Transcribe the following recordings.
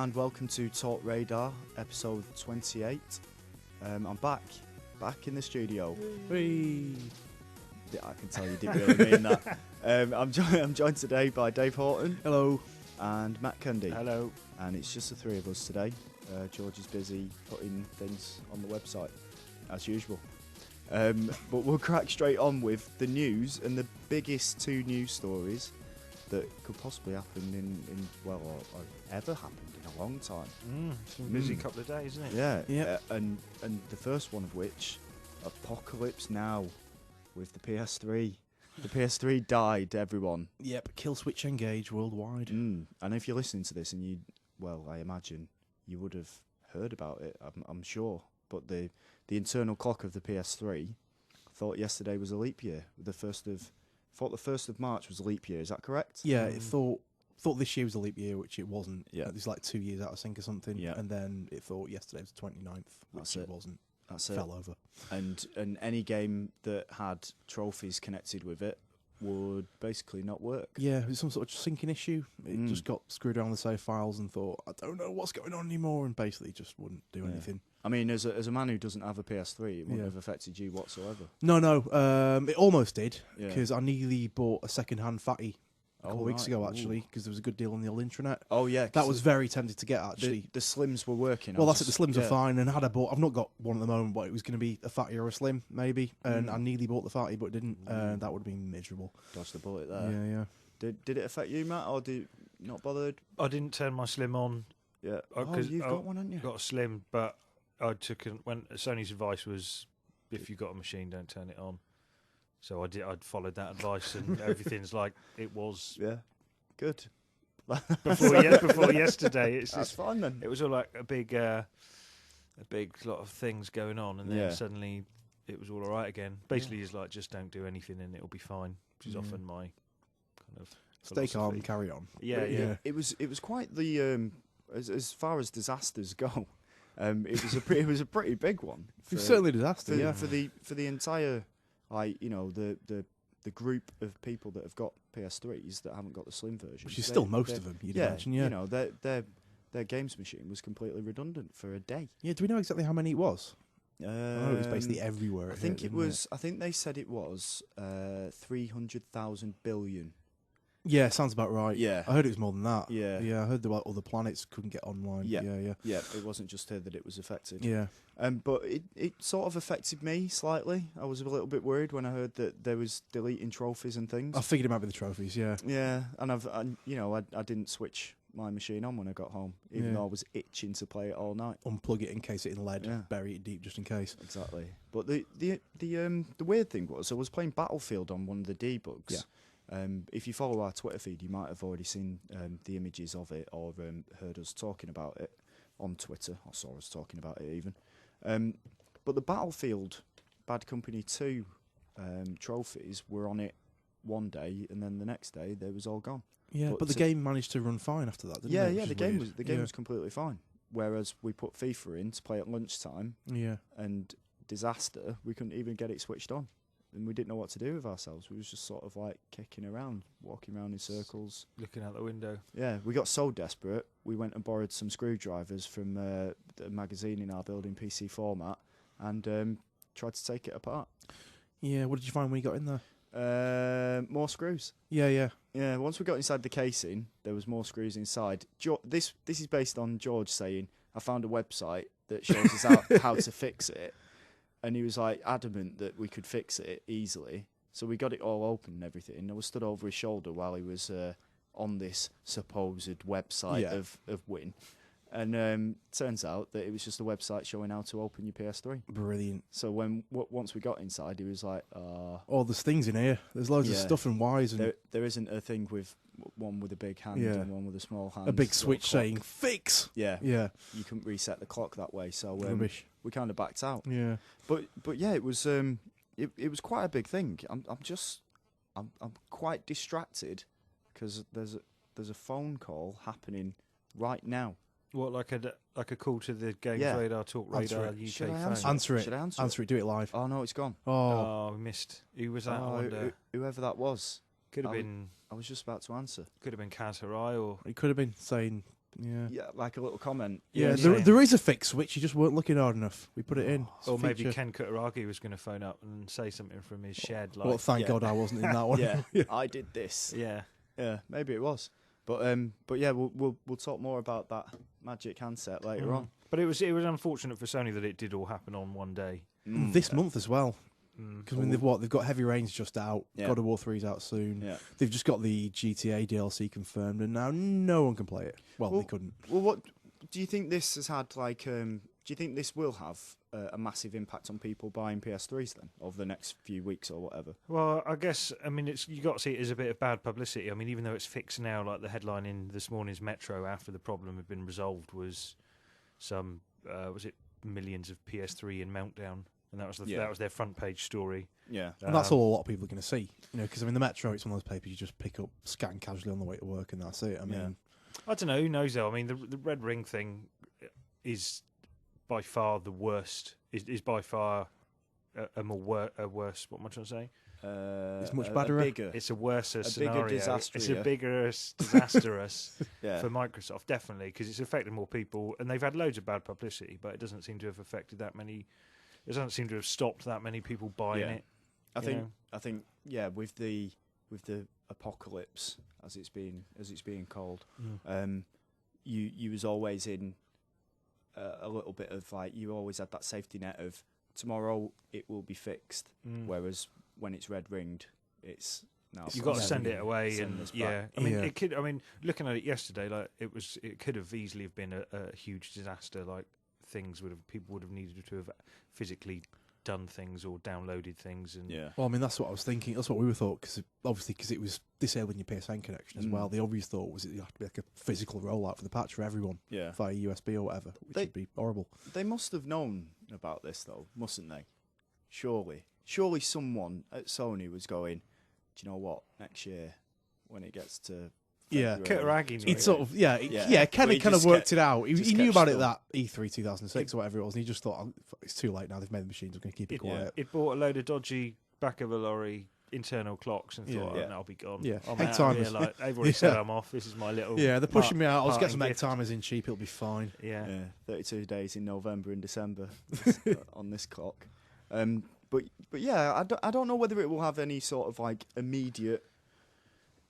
and welcome to TalkRadar, episode 28. I'm back in the studio. Whee. I can tell you didn't really mean that. I'm joined today by Dave Horton. Hello. And Matt Cundy. Hello. And it's just the three of us today. George is busy putting things on the website, as usual. But we'll crack straight on with the news and the biggest two news stories that could possibly happen or ever happened in a long time. It's been a busy couple of days, isn't it? Yeah. Yep. And the first one of which, Apocalypse Now, with the PS3. The PS3 died, everyone. Yep. Kill switch engage worldwide. And if you're listening to this and I imagine you would have heard about it, I'm sure. But the internal clock of the PS3 thought yesterday was a leap year. The 1st of March was a leap year. Is that correct? Yeah, it thought this year was a leap year, which it wasn't. Yeah. It was like 2 years out of sync or something. Yeah. And then it thought yesterday was the 29th, which it wasn't. That's it. Fell over. And any game that had trophies connected with it would basically not work. Yeah, it was some sort of syncing issue. It just got screwed around the save files and thought, I don't know what's going on anymore, and basically just wouldn't do anything. I mean, as a man who doesn't have a PS3, it wouldn't have affected you whatsoever. No. It almost did, Yeah. because I nearly bought a second-hand fatty a couple of weeks ago, actually, Ooh. because there was a good deal on the old intranet. Oh, yeah. That was very tempted to get, actually. The Slims were working. Well, that's it. The Slims are fine, and had I bought, I've not got one at the moment, but it was going to be a fatty or a Slim, maybe, and I nearly bought the fatty, but didn't. That would have been miserable. Dodged the bullet there. Yeah. Did it affect you, Matt, or did you not bothered? I didn't turn my Slim on. Yeah. You've got one, haven't you? Got a Slim, but I took when Sony's advice was, if you got a machine, don't turn it on. So I'd followed that advice, and everything's like it was. Yeah. Good. Before yesterday, That's fine then. It was all like a big lot of things going on, and then suddenly it was all right again. Basically, it's like just don't do anything, and it'll be fine. Which is often my kind of Stay philosophy. calm, carry on. Yeah. It was quite the as far as disasters go. It was a pretty big one. It was certainly a disaster. For the entire the group of people that have got PS3s that haven't got the Slim version, Which is still most of them, you'd imagine. Yeah. You know, their games machine was completely redundant for a day. Yeah. Do we know exactly how many it was? It was basically everywhere. I think it was. I think they said it was 300,000 billion. Yeah, sounds about right. Yeah. I heard it was more than that. Yeah. I heard about other planets couldn't get online. Yeah. Yeah. It wasn't just here that it was affected. Yeah. But it sort of affected me slightly. I was a little bit worried when I heard that there was deleting trophies and things. I figured it might be the trophies. Yeah. Yeah, and I didn't switch my machine on when I got home, even though I was itching to play it all night. Unplug it in case it's in lead. Bury it deep just in case. Exactly. But the weird thing was I was playing Battlefield on one of the debugs. Yeah. If you follow our Twitter feed, you might have already seen the images of it or heard us talking about it on Twitter, or saw us talking about it even. But the Battlefield Bad Company 2 trophies were on it one day, and then the next day they was all gone. Yeah, but the game managed to run fine after that, didn't it? Yeah, the game was completely fine. Whereas we put FIFA in to play at lunchtime. Yeah. And disaster, we couldn't even get it switched on. And we didn't know what to do with ourselves. We was just sort of like kicking around, walking around in circles. Looking out the window. Yeah, we got so desperate, we went and borrowed some screwdrivers from the magazine in our building, PC Format, and tried to take it apart. Yeah, what did you find when you got in there? More screws. Yeah. Yeah, once we got inside the casing, there was more screws inside. This is based on George saying, I found a website that shows us how to fix it. And he was like adamant that we could fix it easily. So we got it all open and everything. I was stood over his shoulder while he was on this supposed website of Win. And turns out that it was just a website showing how to open your PS3. Brilliant. So once we got inside, he was like, oh, there's things in here. There's loads of stuff and wires. And there isn't a thing with one with a big hand and one with a small hand. A big switch saying, fix! Yeah. Yeah. You couldn't reset the clock that way. So rubbish. We kind of backed out. Yeah. But yeah, it was it was quite a big thing. I'm quite distracted because there's a phone call happening right now. What, like a call to the GamesRadar, TalkRadar UK phone? Answer it. Should I answer it? Do it live. Oh no, it's gone. Oh, we missed. Who was that? I wonder. Whoever that was. Could have been. I was just about to answer. Could have been Kaz Harai, or it could have been saying Yeah. like a little comment. Yeah, Yeah. there is a fix switch. You just weren't looking hard enough. We put it in. It's a Or maybe feature. Ken Kutaragi was going to phone up and say something from his shed. Like, Well, thank God I wasn't in that one. Yeah, I did this. yeah. Yeah, maybe it was. But yeah, we'll talk more about that Magic handset later on. But it was unfortunate for Sony that it did all happen on one day. This month as well. Because they've got Heavy Rain's just out. Yeah. God of War 3's out soon. Yeah. They've just got the GTA DLC confirmed, and now no one can play it. Well, they couldn't. Well, what do you think this has had? Like, do you think this will have a massive impact on people buying PS3s then over the next few weeks or whatever? Well, I guess you got to see it as a bit of bad publicity. I mean, even though it's fixed now, like the headline in this morning's Metro after the problem had been resolved was some was it millions of PS3 in meltdown, and that was their front page story. Yeah, And that's all a lot of people are going to see. Because the Metro, it's one of those papers you just pick up, scan casually on the way to work, and that's it. I mean, I don't know. Who knows though? I mean, the Red Ring thing is by far the worst. Is by far a worse. What am I trying to say? It's much better. It's a worse scenario. Bigger disaster. It's a bigger disastrous Yeah. for Microsoft, definitely, because it's affected more people, and they've had loads of bad publicity, but it doesn't seem to have affected that many. It doesn't seem to have stopped that many people buying it. I think with the apocalypse as it's being called, you was always in a little bit of like, you always had that safety net of tomorrow it will be fixed, whereas when it's red ringed, it's now you've got to send it away, send and this back. I mean it could. I mean, looking at it yesterday, like it could have easily have been a huge disaster. Like people would have needed to have physically done things or downloaded things, and Well, I mean, that's what I was thinking. That's what we were thought, because it was disabling your PSN connection as well. The obvious thought was it had to be like a physical rollout for the patch for everyone, via USB or whatever, which would be horrible. They must have known about this though, mustn't they? Surely someone at Sony was going, do you know what? Next year, when it gets to Kutaragi. It's sort of kind of worked it out. He knew about it that E3 2006 or whatever it was, and he just thought, oh, it's too late now. They've made the machines. I'm going to keep it quiet. It bought a load of dodgy back of a lorry internal clocks and thought, I'll be gone. Yeah, I'm egg out timers. Of here, like, they've already said I'm off. This is my little. Yeah, they're pushing me out. I'll just get some parting egg timers in cheap. It'll be fine. Yeah. 32 days in November and December on this clock. But yeah, I don't know whether it will have any sort of like immediate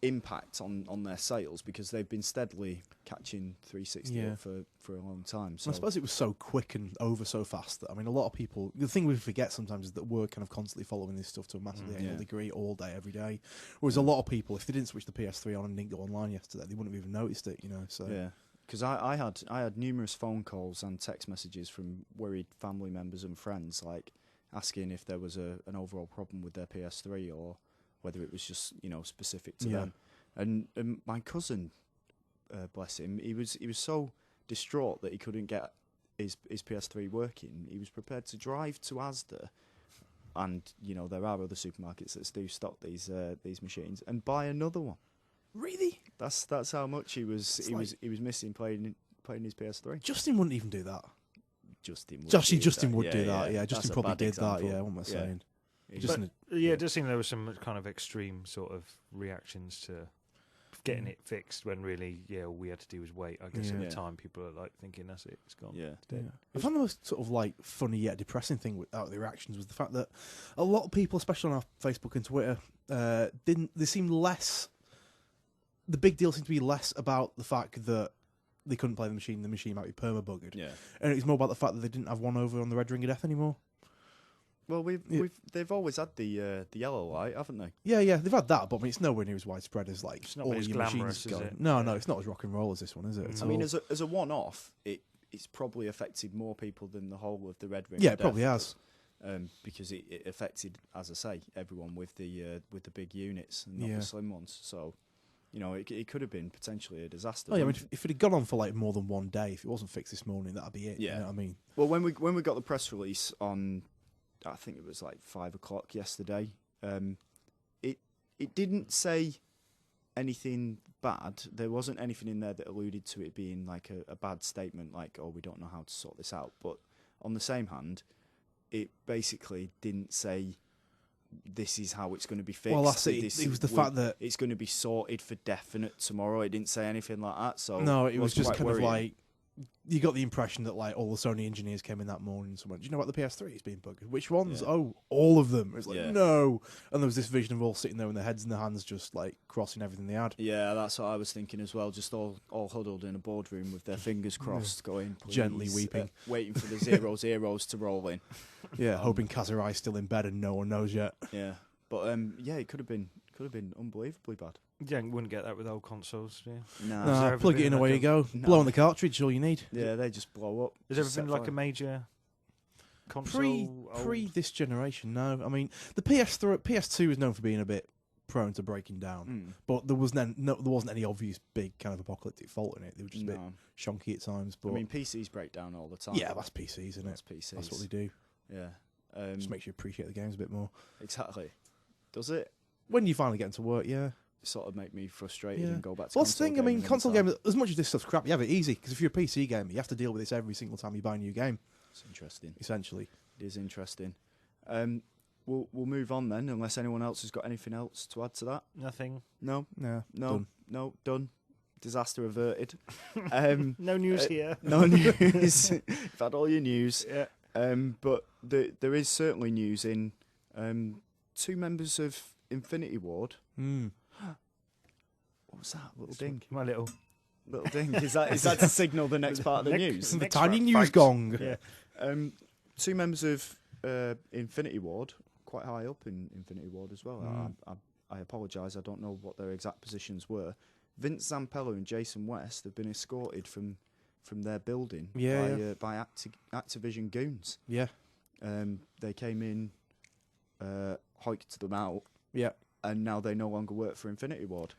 impact on their sales, because they've been steadily catching 360 up for a long time. So I suppose it was so quick and over so fast that, I mean, a lot of people, the thing we forget sometimes is that we're kind of constantly following this stuff to a massively anal degree all day, every day. Whereas a lot of people, if they didn't switch the PS3 on and didn't go online yesterday, they wouldn't have even noticed it, So yeah, because I had numerous phone calls and text messages from worried family members and friends, like asking if there was an overall problem with their PS3 or whether it was just specific to them. And my cousin, bless him, he was so distraught that he couldn't get his PS3 working. He was prepared to drive to Asda, and there are other supermarkets that do stock these machines, and buy another one. Really? That's how much he was missing playing his PS3. Justin wouldn't even do that. Justin would do that. Yeah, Justin That's probably did example. that. Yeah, what am I saying? It does seem there was some kind of extreme sort of reactions to getting it fixed, when really, all we had to do was wait. I guess at the time, people are like thinking, that's it, it's gone. It's dead. I found the most sort of like funny yet depressing thing out of the reactions was the fact that a lot of people, especially on our Facebook and Twitter, they seemed less. The big deal seemed to be less about the fact that they couldn't play the machine might be perma-buggered. Yeah. And it was more about the fact that they didn't have one over on the Red Ring of Death anymore. Well, they've always had the yellow light, haven't they? Yeah, they've had that, but I mean, it's nowhere near as widespread as like it's not all as your machines glamorous, is it? No, it's not as rock and roll as this one, is it? I mean, as a one-off, it's probably affected more people than the whole of the Red Ring. Yeah, it probably has. Because it affected, as I say, everyone with the big units and not the slim ones. So, it could have been potentially a disaster. Oh, yeah, I mean, if it had gone on for like more than one day, if it wasn't fixed this morning, that'd be it. Yeah, you know what I mean. Well, when we got the press release on, I think it was like 5 o'clock yesterday. It didn't say anything bad. There wasn't anything in there that alluded to it being like a bad statement, like, oh, we don't know how to sort this out. But on the same hand, it basically didn't say this is how it's going to be fixed. Well, that's it. It was the fact that it's going to be sorted for definite tomorrow. It didn't say anything like that. So no, it was just quite kind worrying. of like you got the impression that like all the Sony engineers came in that morning and someone, do you know what the PS3 is being bugged? Which ones? Yeah. Oh, all of them. It's like Yeah. no, and there was this vision of all sitting there with their heads in their hands, just like crossing everything they had, Yeah, that's what I was thinking as well. Just all huddled in a boardroom with their fingers crossed, going please, Gently weeping. waiting for the zeros to roll in. yeah, hoping Kazurai's still in bed and no one knows yet. Yeah, but yeah, it could have been unbelievably bad. Yeah, you wouldn't get that with old consoles. Yeah. No. Nah, ever plug it been in, like away a- you go. No. Blow on the cartridge, all you need. Yeah, they just blow up. Has there Just ever been set like a fire. major console? Pre this generation, no. I mean, the PS2 is known for being a bit prone to breaking down, Mm. but there wasn't any obvious big kind of apocalyptic fault in it. They were just a bit No. shonky at times. But I mean, PCs break down all the time. yeah, that's PCs, isn't That's it? PCs. That's what they do. Yeah. Just makes you appreciate the games a bit more. Exactly. Does it When you finally get into work, yeah. sort of make me frustrated Yeah. and go back to Well, that's the console thing. I mean, gaming console anytime? games, as much as this stuff's crap, you have it easy. Because if you're a PC gamer, you have to deal with this every single time you buy a new game, It's interesting. essentially. It is interesting. We'll move on then, unless anyone else has got anything else to add to that. Nothing. No, Yeah, no, done. no, done. Disaster averted. No news here. No news. You've had all your news. Yeah. But there is certainly news in two members of Infinity Ward. Mm. What was that? Little ding. My little. Little ding. Is that to signal the next part of the Next- news? The Next tiny round, news thanks. gong. Yeah. Two members of Infinity Ward, quite high up in Infinity Ward as well. Mm. I apologise, I don't know what their exact positions were. Vince Zampella and Jason West have been escorted from their building by Activision goons. Yeah. They came in, hiked them out, Yeah. and now they no longer work for Infinity Ward.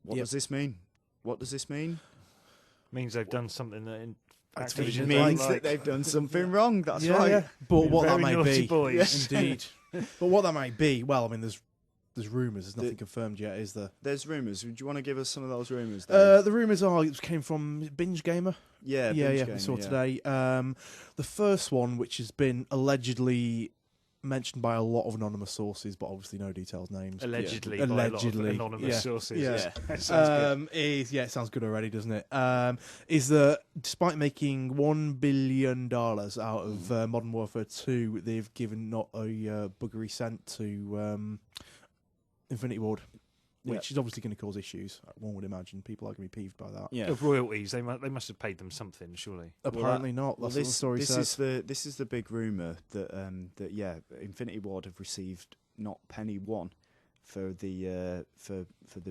What Yep. does this mean? What does this mean? Means they've done something that in Activision It Activision means don't that like. they've done something wrong. That's yeah, right. yeah. But what that Very might naughty be, boys. indeed. But what that might be, well, I mean, there's rumours. There's nothing confirmed yet, is there? There's rumours. Do you want to give us some of those rumours? Dave? The rumours are it came from Binge Gamer. Yeah, yeah. Binge We Gamer, saw yeah. today. The first one, which has been allegedly mentioned by a lot of anonymous sources, but obviously no details, names. Allegedly, Yeah. by a lot of Allegedly, anonymous yeah. sources. Yeah. That sounds good. It sounds good already, doesn't it? Is that despite making $1 billion out of Modern Warfare 2, they've given not a buggery cent to Infinity Ward, which is obviously going to cause issues. One would imagine people are going to be peeved by that. Yeah. Of royalties, they must have paid them something, surely. Apparently not. Well, That's what the story this says. this is the big rumor that Infinity Ward have received not penny one for the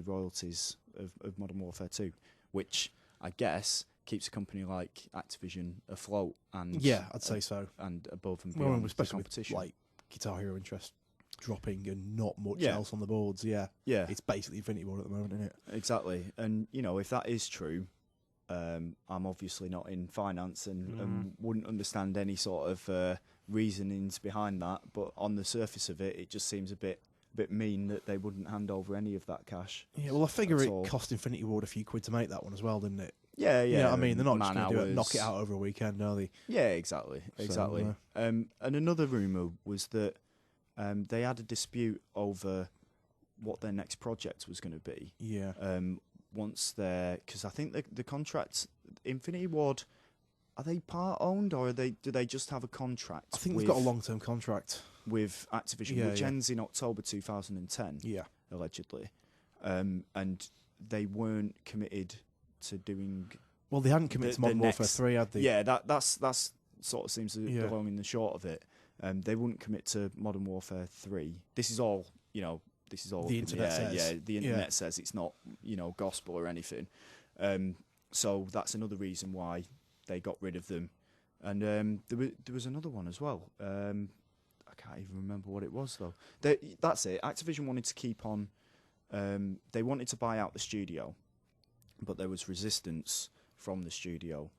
royalties of Modern Warfare 2, which I guess keeps a company like Activision afloat and Yeah, I'd say so. and above and Well, beyond the especially with competition. like Guitar Hero interest dropping and not much Yeah. else on the boards. Yeah, yeah, it's basically Infinity Ward at the moment, isn't it? exactly. And if that is true, I'm obviously not in finance and wouldn't understand any sort of reasonings behind that. But on the surface of it, it just seems a bit mean that they wouldn't hand over any of that cash. Yeah, well, I figure That's it all. cost Infinity Ward a few quid to make that one as well, didn't it? Yeah, yeah. You know what I mean, they're not just man going to knock it hours. out over a weekend, are they? Yeah, exactly. And another rumor was that they had a dispute over what their next project was going to be. Yeah. Once because I think the contracts, Infinity Ward, are they part owned or do they just have a contract? I think with, they've got a long-term contract. with Activision, Yeah, which yeah. ends in October 2010, Yeah. allegedly, and they weren't committed to doing. Well, they hadn't committed to Modern Warfare next- 3, had they? Yeah, that's sort of seems to Yeah. belong in the short of it. They wouldn't commit to Modern Warfare 3. This is all, this is all The internet says. Yeah, the internet Yeah. says it's not, gospel or anything. So that's another reason why they got rid of them. And there was another one as well. I can't even remember what it was though. That's it. Activision wanted to keep on. They wanted to buy out the studio, but there was resistance from the studio.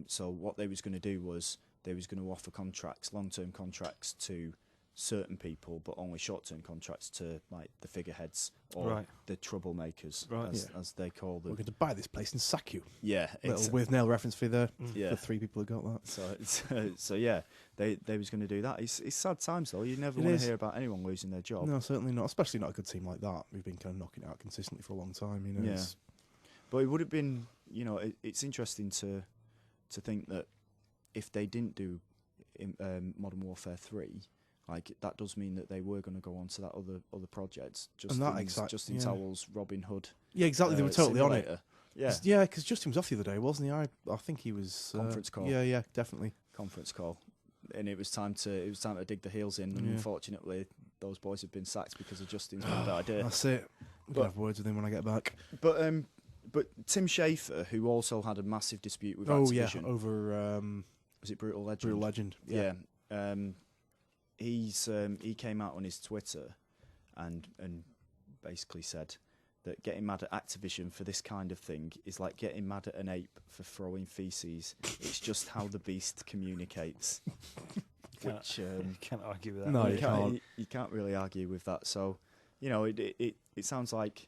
So what they was going to do was they was going to offer contracts, long-term contracts to certain people, but only short-term contracts to like the figureheads or Right. the troublemakers, Right. as they call We're them. going to buy this place and sack you. Yeah, Little with nail reference for the yeah. for 3 people who got that. So yeah, they was going to do that. It's sad times though. You never It want is. to hear about anyone losing their job. No, certainly not. Especially not a good team like that. We've been kind of knocking it out consistently for a long time. You know. Yeah. It's- But it would have been, it's interesting to think that if they didn't do Modern Warfare 3, like that does mean that they were going to go on to that other project. Justin yeah. Towell's Robin Hood. Yeah, exactly. They were totally on it. simulator. Yeah, Yeah, because Justin was off the other day, wasn't he? I think he was Conference call. Yeah, definitely. conference call, and it was time to dig the heels in. And Yeah. unfortunately, those boys have been sacked because of Justin's bad idea. That's it. We're gonna have words with him when I get back. But Tim Schafer, who also had a massive dispute with Oh yeah, Activision, over was it Brutal Legend? Brutal Legend. Yeah. He came out on his Twitter and basically said that getting mad at Activision for this kind of thing is like getting mad at an ape for throwing feces. It's just how the beast communicates. Which you can't argue with that. No, really. you can't. you can't really argue with that. So, it sounds like,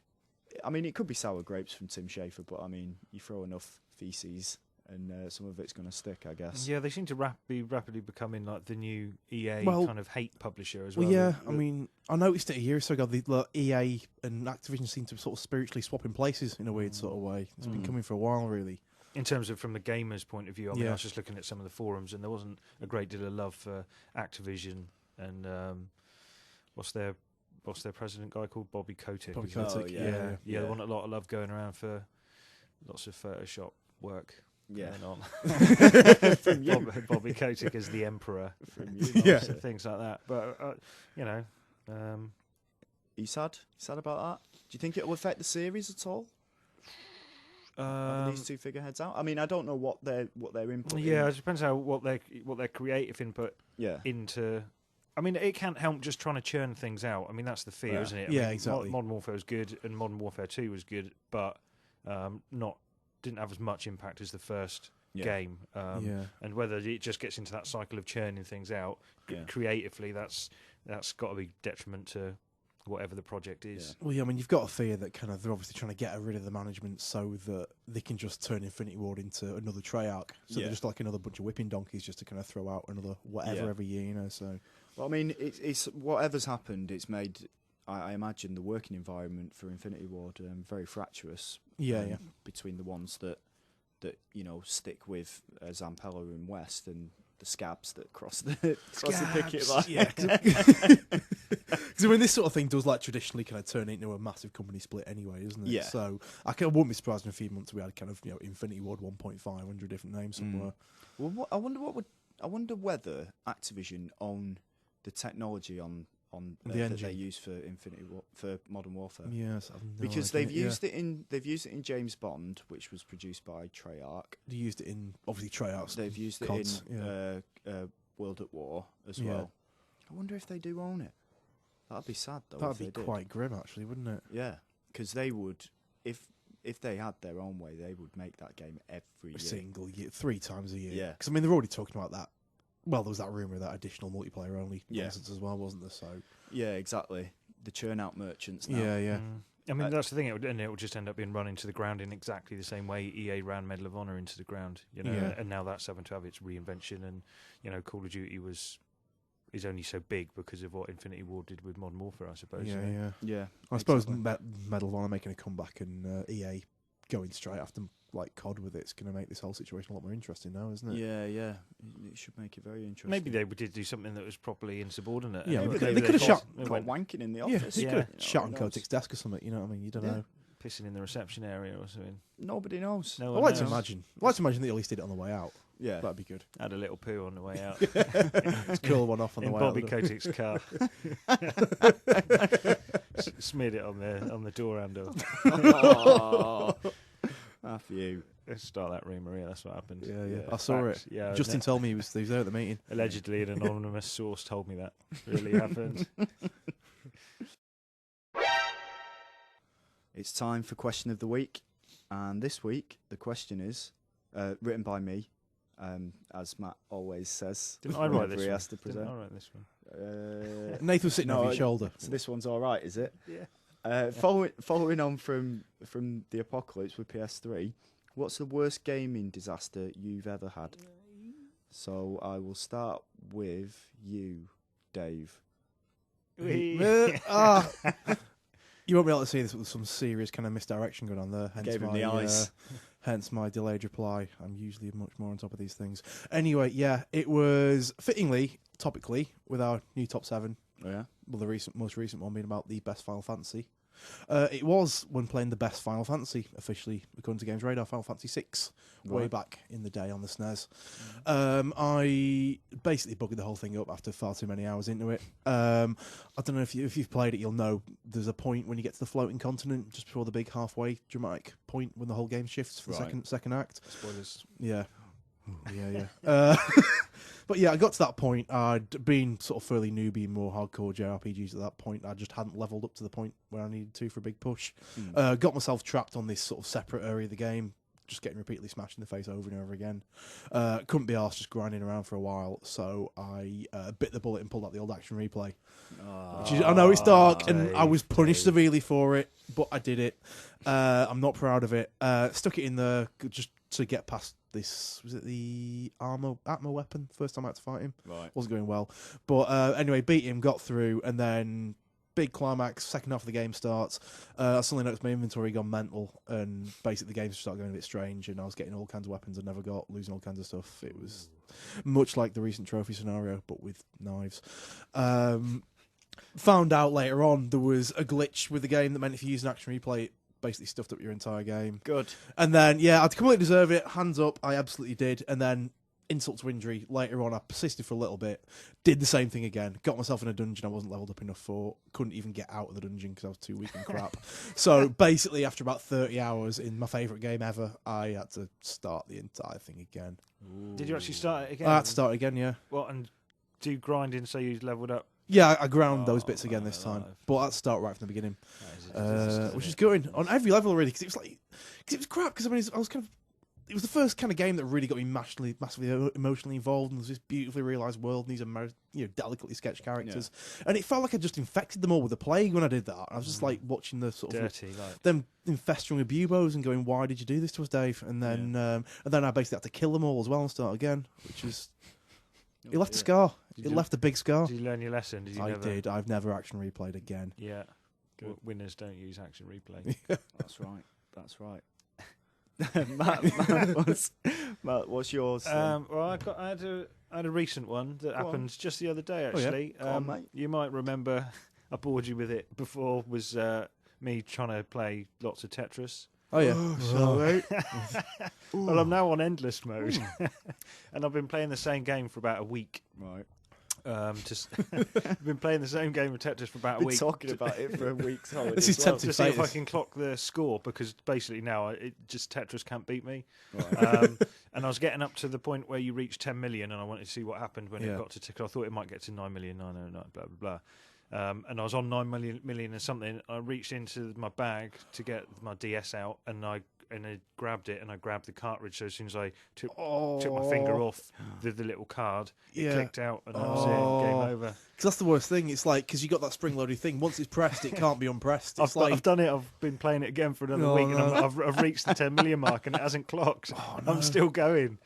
I mean, it could be sour grapes from Tim Schafer, but I mean, you throw enough feces and some of it's going to stick, I guess. Yeah, they seem to be rapidly becoming like the new EA Well- kind of hate publisher as well. Well, yeah. I mean, I noticed it a year or so ago. The EA and Activision seem to sort of spiritually swap in places in a weird sort of way. It's been coming for a while, really. In terms of from the gamers' point of view, I mean, Yeah. I was just looking at some of the forums, and there wasn't a great deal of love for Activision and what's their president guy called, Bobby Kotick. Bobby isn't it? Kotick, yeah. Yeah, there wasn't a lot of love going around for lots of Photoshop work Yeah. going on. From you. Bobby Kotick as the emperor, From you. Yeah. things like that. But Are you sad? Sad about that? Do you think it will affect the series at all? Having these two figureheads out? I mean, I don't know what their input. yeah, it depends how what their creative input Yeah. into. I mean, it can't help just trying to churn things out. I mean, that's the fear, Yeah. isn't it? I Yeah, mean, exactly. Modern Warfare was good, and Modern Warfare 2 was good, but didn't have as much impact as the first game. Yeah. And whether it just gets into that cycle of churning things out Yeah. creatively, that's got to be detriment to whatever the project is. Well, yeah, I mean, you've got a fear that kind of they're obviously trying to get rid of the management so that they can just turn Infinity Ward into another Treyarch. So Yeah. they're just like another bunch of whipping donkeys just to kind of throw out another whatever Yeah. every year, So Well, I mean, it's whatever's happened. It's made, I imagine, the working environment for Infinity Ward very fractious. yeah. Between the ones that stick with Zampella and West, and the scabs that cross the picket line. Yeah, because I mean, this sort of thing does like traditionally kind of turn into a massive company split anyway, isn't it? Yeah. So I wouldn't be surprised in a few months we had kind of Infinity Ward 1.5 under different names somewhere. Well, I wonder whether Activision own the technology on The that engine. they use for for Modern Warfare. Yes, I've no Because idea. they've used it in James Bond, which was produced by Treyarch. They used it in obviously Treyarch. They've used it CODs, in World at War as Yeah. well. I wonder if they do own it. That'd be sad though. That'd if be they did. quite grim, actually, wouldn't it? Yeah, because they would, if they had their own way, they would make that game every year. Single year, 3 times a year. Yeah. Because I mean, they're already talking about that. Well, there was that rumor of that additional multiplayer only Yeah. nonsense as well, wasn't there? So Yeah, exactly. The churn out merchants now. yeah. I mean, that's the thing. It would just end up being run into the ground in exactly the same way EA ran Medal of Honor into the ground, Yeah. And now that's having to have its reinvention. And Call of Duty is only so big because of what Infinity Ward did with Modern Warfare, I suppose. Yeah. Yeah. I suppose exactly. Medal of Honor making a comeback and EA going straight after like COD with it's going to make this whole situation a lot more interesting now, isn't it? Yeah. It should make it very interesting. Maybe they did do something that was properly insubordinate. Yeah, and they Maybe could have shot- got wanking in the Yeah, office. they Yeah. could have You know, shot who on knows? Kotick's desk or something. You know what I mean? You don't Yeah. know. pissing in the reception area or something. Nobody knows. No I'd one like to knows. imagine. I'd like to imagine that he at least did it on the way out. Yeah. That'd be good. Had a little poo on the way out. Just curl one off on in the way Bobby out. Kotick's car. Smeared it on the door handle. Oh, after you. Let's start that rumour. Yeah, that's what happened. Yeah. I saw Facts. it. Yeah, Justin told me he was there at the meeting. allegedly an anonymous source told me that really happened. It's time for question of the week, and this week the question is written by me, as Matt always says. Didn't I write whenever this he one? has to Didn't present. I write this one? Nathan was sitting no, over your shoulder. So this one's all right, is it? Yeah. Following on from the apocalypse with PS3, what's the worst gaming disaster you've ever had? So I will start with you, Dave. You won't be able to see this with some serious kind of misdirection going on there. Hence Gave him the eyes. Hence my delayed reply. I'm usually much more on top of these things. Anyway, yeah, it was fittingly, topically, with our new top 7. Oh, yeah? Well, the most recent one being about the best Final Fantasy. It was when playing the best Final Fantasy, officially, according to GamesRadar, Final Fantasy 6, way back in the day on the SNES. I basically bugged the whole thing up after far too many hours into it. I don't know if you've played it, you'll know there's a point when you get to the floating continent, just before the big halfway dramatic point when the whole game shifts for the second act. Spoilers. Yeah. But yeah, I got to that point. I'd been sort of fairly newbie in more hardcore JRPGs at that point. I just hadn't leveled up to the point where I needed to for a big push. Got myself trapped on this sort of separate area of the game, just getting repeatedly smashed in the face over and over again. Couldn't be arsed just grinding around for a while, so I bit the bullet and pulled out the old action replay. I know it's dark, and I was punished severely for it, but I did it. I'm not proud of it. Stuck it in there just to get past this. Was it the Atmo weapon? First time I had to fight him. Right. Wasn't going well. But anyway, beat him, got through, and then big climax, second half of the game starts. I suddenly noticed my inventory gone mental, and basically the game started going a bit strange, and I was getting all kinds of weapons I never got, losing all kinds of stuff. It was much like the recent trophy scenario, but with knives. Found out later on there was a glitch with the game that meant if you use an action replay, it basically stuffed up your entire game. Good. And then, yeah, I'd completely deserve it. Hands up, I absolutely did. And then, insult to injury, later on, I persisted for a little bit, did the same thing again, got myself in a dungeon I wasn't leveled up enough for, couldn't even get out of the dungeon because I was too weak and crap. So basically, after about 30 hours in my favourite game ever, I had to start the entire thing again. Did you actually start it again? I had to start again, yeah. What, and do grinding so you leveled up? Yeah, I ground those bits again this time, but I had to start right from the beginning, which is good on every level really, because it was crap. Because I mean, it was the first kind of game that really got me massively emotionally involved, and there's this beautifully realised world, and these delicately sketched characters, and it felt like I just infected them all with the plague when I did that. I was just like watching the sort of dirty, them infesting with buboes and going, "Why did you do this to us, Dave?" And then I basically had to kill them all as well and start again, which is. It left a scar. It left a big scar. Did you learn your lesson? Did. I've never action replayed again. Yeah. Winners don't use action replay. That's right. Matt, what's yours? Well, I had a recent one that happened just the other day. Actually, Go on, mate. You might remember I bored you with it before. Was me trying to play lots of Tetris. Oh yeah. Sorry. Well, I'm now on endless mode, and I've been playing the same game for about a week. Right. I've been playing the same game of Tetris for about a week. Talking about it for a week. This is tempting to see if I can clock the score, because basically now Tetris can't beat me. Right. And I was getting up to the point where you reach 10 million, and I wanted to see what happened when it got to tick. I thought it might get to 9,909,000, blah blah blah. And I was on 9 million and something. I reached into my bag to get my DS out, and I grabbed it, and I grabbed the cartridge. So as soon as I took my finger off the little card, it clicked out, and that was it. Game over. Because that's the worst thing. It's like, because you got that spring-loaded thing. Once it's pressed, it can't be unpressed. I've done it. I've been playing it again for another week, and I've reached the 10 million mark, and it hasn't clocked. I'm still going.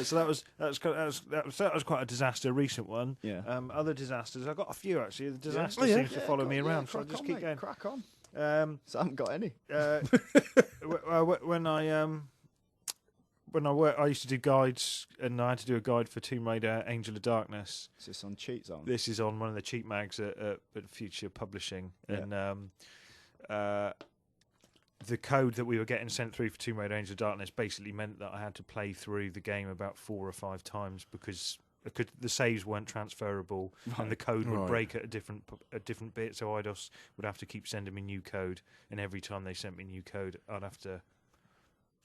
So that was quite a disaster. Recent one. Yeah. Other disasters. I've got a few actually. The disaster seems to follow me around, so I'll just keep going. Crack on. So I haven't got any. When I worked, I used to do guides, and I had to do a guide for Tomb Raider: Angel of Darkness. Is this on Cheat Zone? This is on one of the cheat mags at Future Publishing, and the code that we were getting sent through for Tomb Raider: Angel of Darkness basically meant that I had to play through the game about 4 or 5 times because the saves weren't transferable, and the code would break at a different bit. So IDOS would have to keep sending me new code, and every time they sent me new code, I'd have to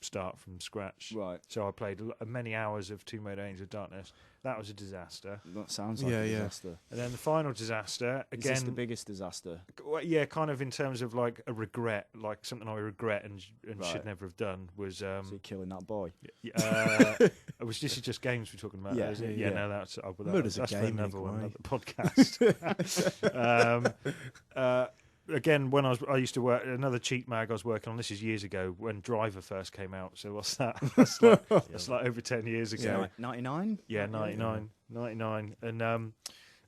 start from scratch. Right. So I played many hours of Tomb Raider: Angel of Darkness. That was a disaster. That sounds like a disaster. And then the final disaster, again... Is this the biggest disaster? Well, yeah, kind of in terms of like a regret, like something I regret and should never have done was... So you're killing that boy? This is just games we're talking about. Yeah. Is it? Yeah, no, that's... Murder's a that's for game, another one, anyway. another podcast. Again, when I used to work another cheat mag I was working on. This is years ago when Driver first came out. So what's that? That's like over 10 years ago. 99? Yeah, 99. And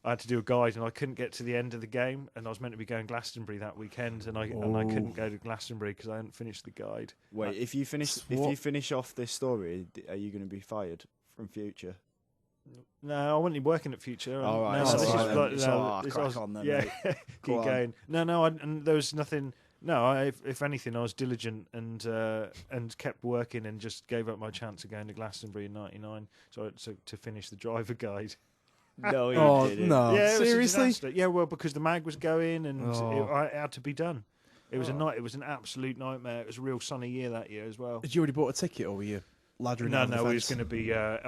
I had to do a guide, and I couldn't get to the end of the game. And I was meant to be going Glastonbury that weekend, and I couldn't go to Glastonbury because I hadn't finished the guide. Wait, if you finish off this story, are you going to be fired from Future? No, I wasn't even working at Future. All right, no, so this is then. like, So, no, this crack was, on then, yeah, mate. keep Go on. going. No, and there was nothing. No, if anything, I was diligent and kept working and just gave up my chance of going to Glastonbury in '99. So to finish the Driver guide. No, you didn't. no! Yeah, it was a Seriously? disaster. Yeah, well, because the mag was going and Oh. it had to be done. It was It was an absolute nightmare. It was a real sunny year that year as well. Had you already bought a ticket, or were you laddering? No, over the we was fence? going to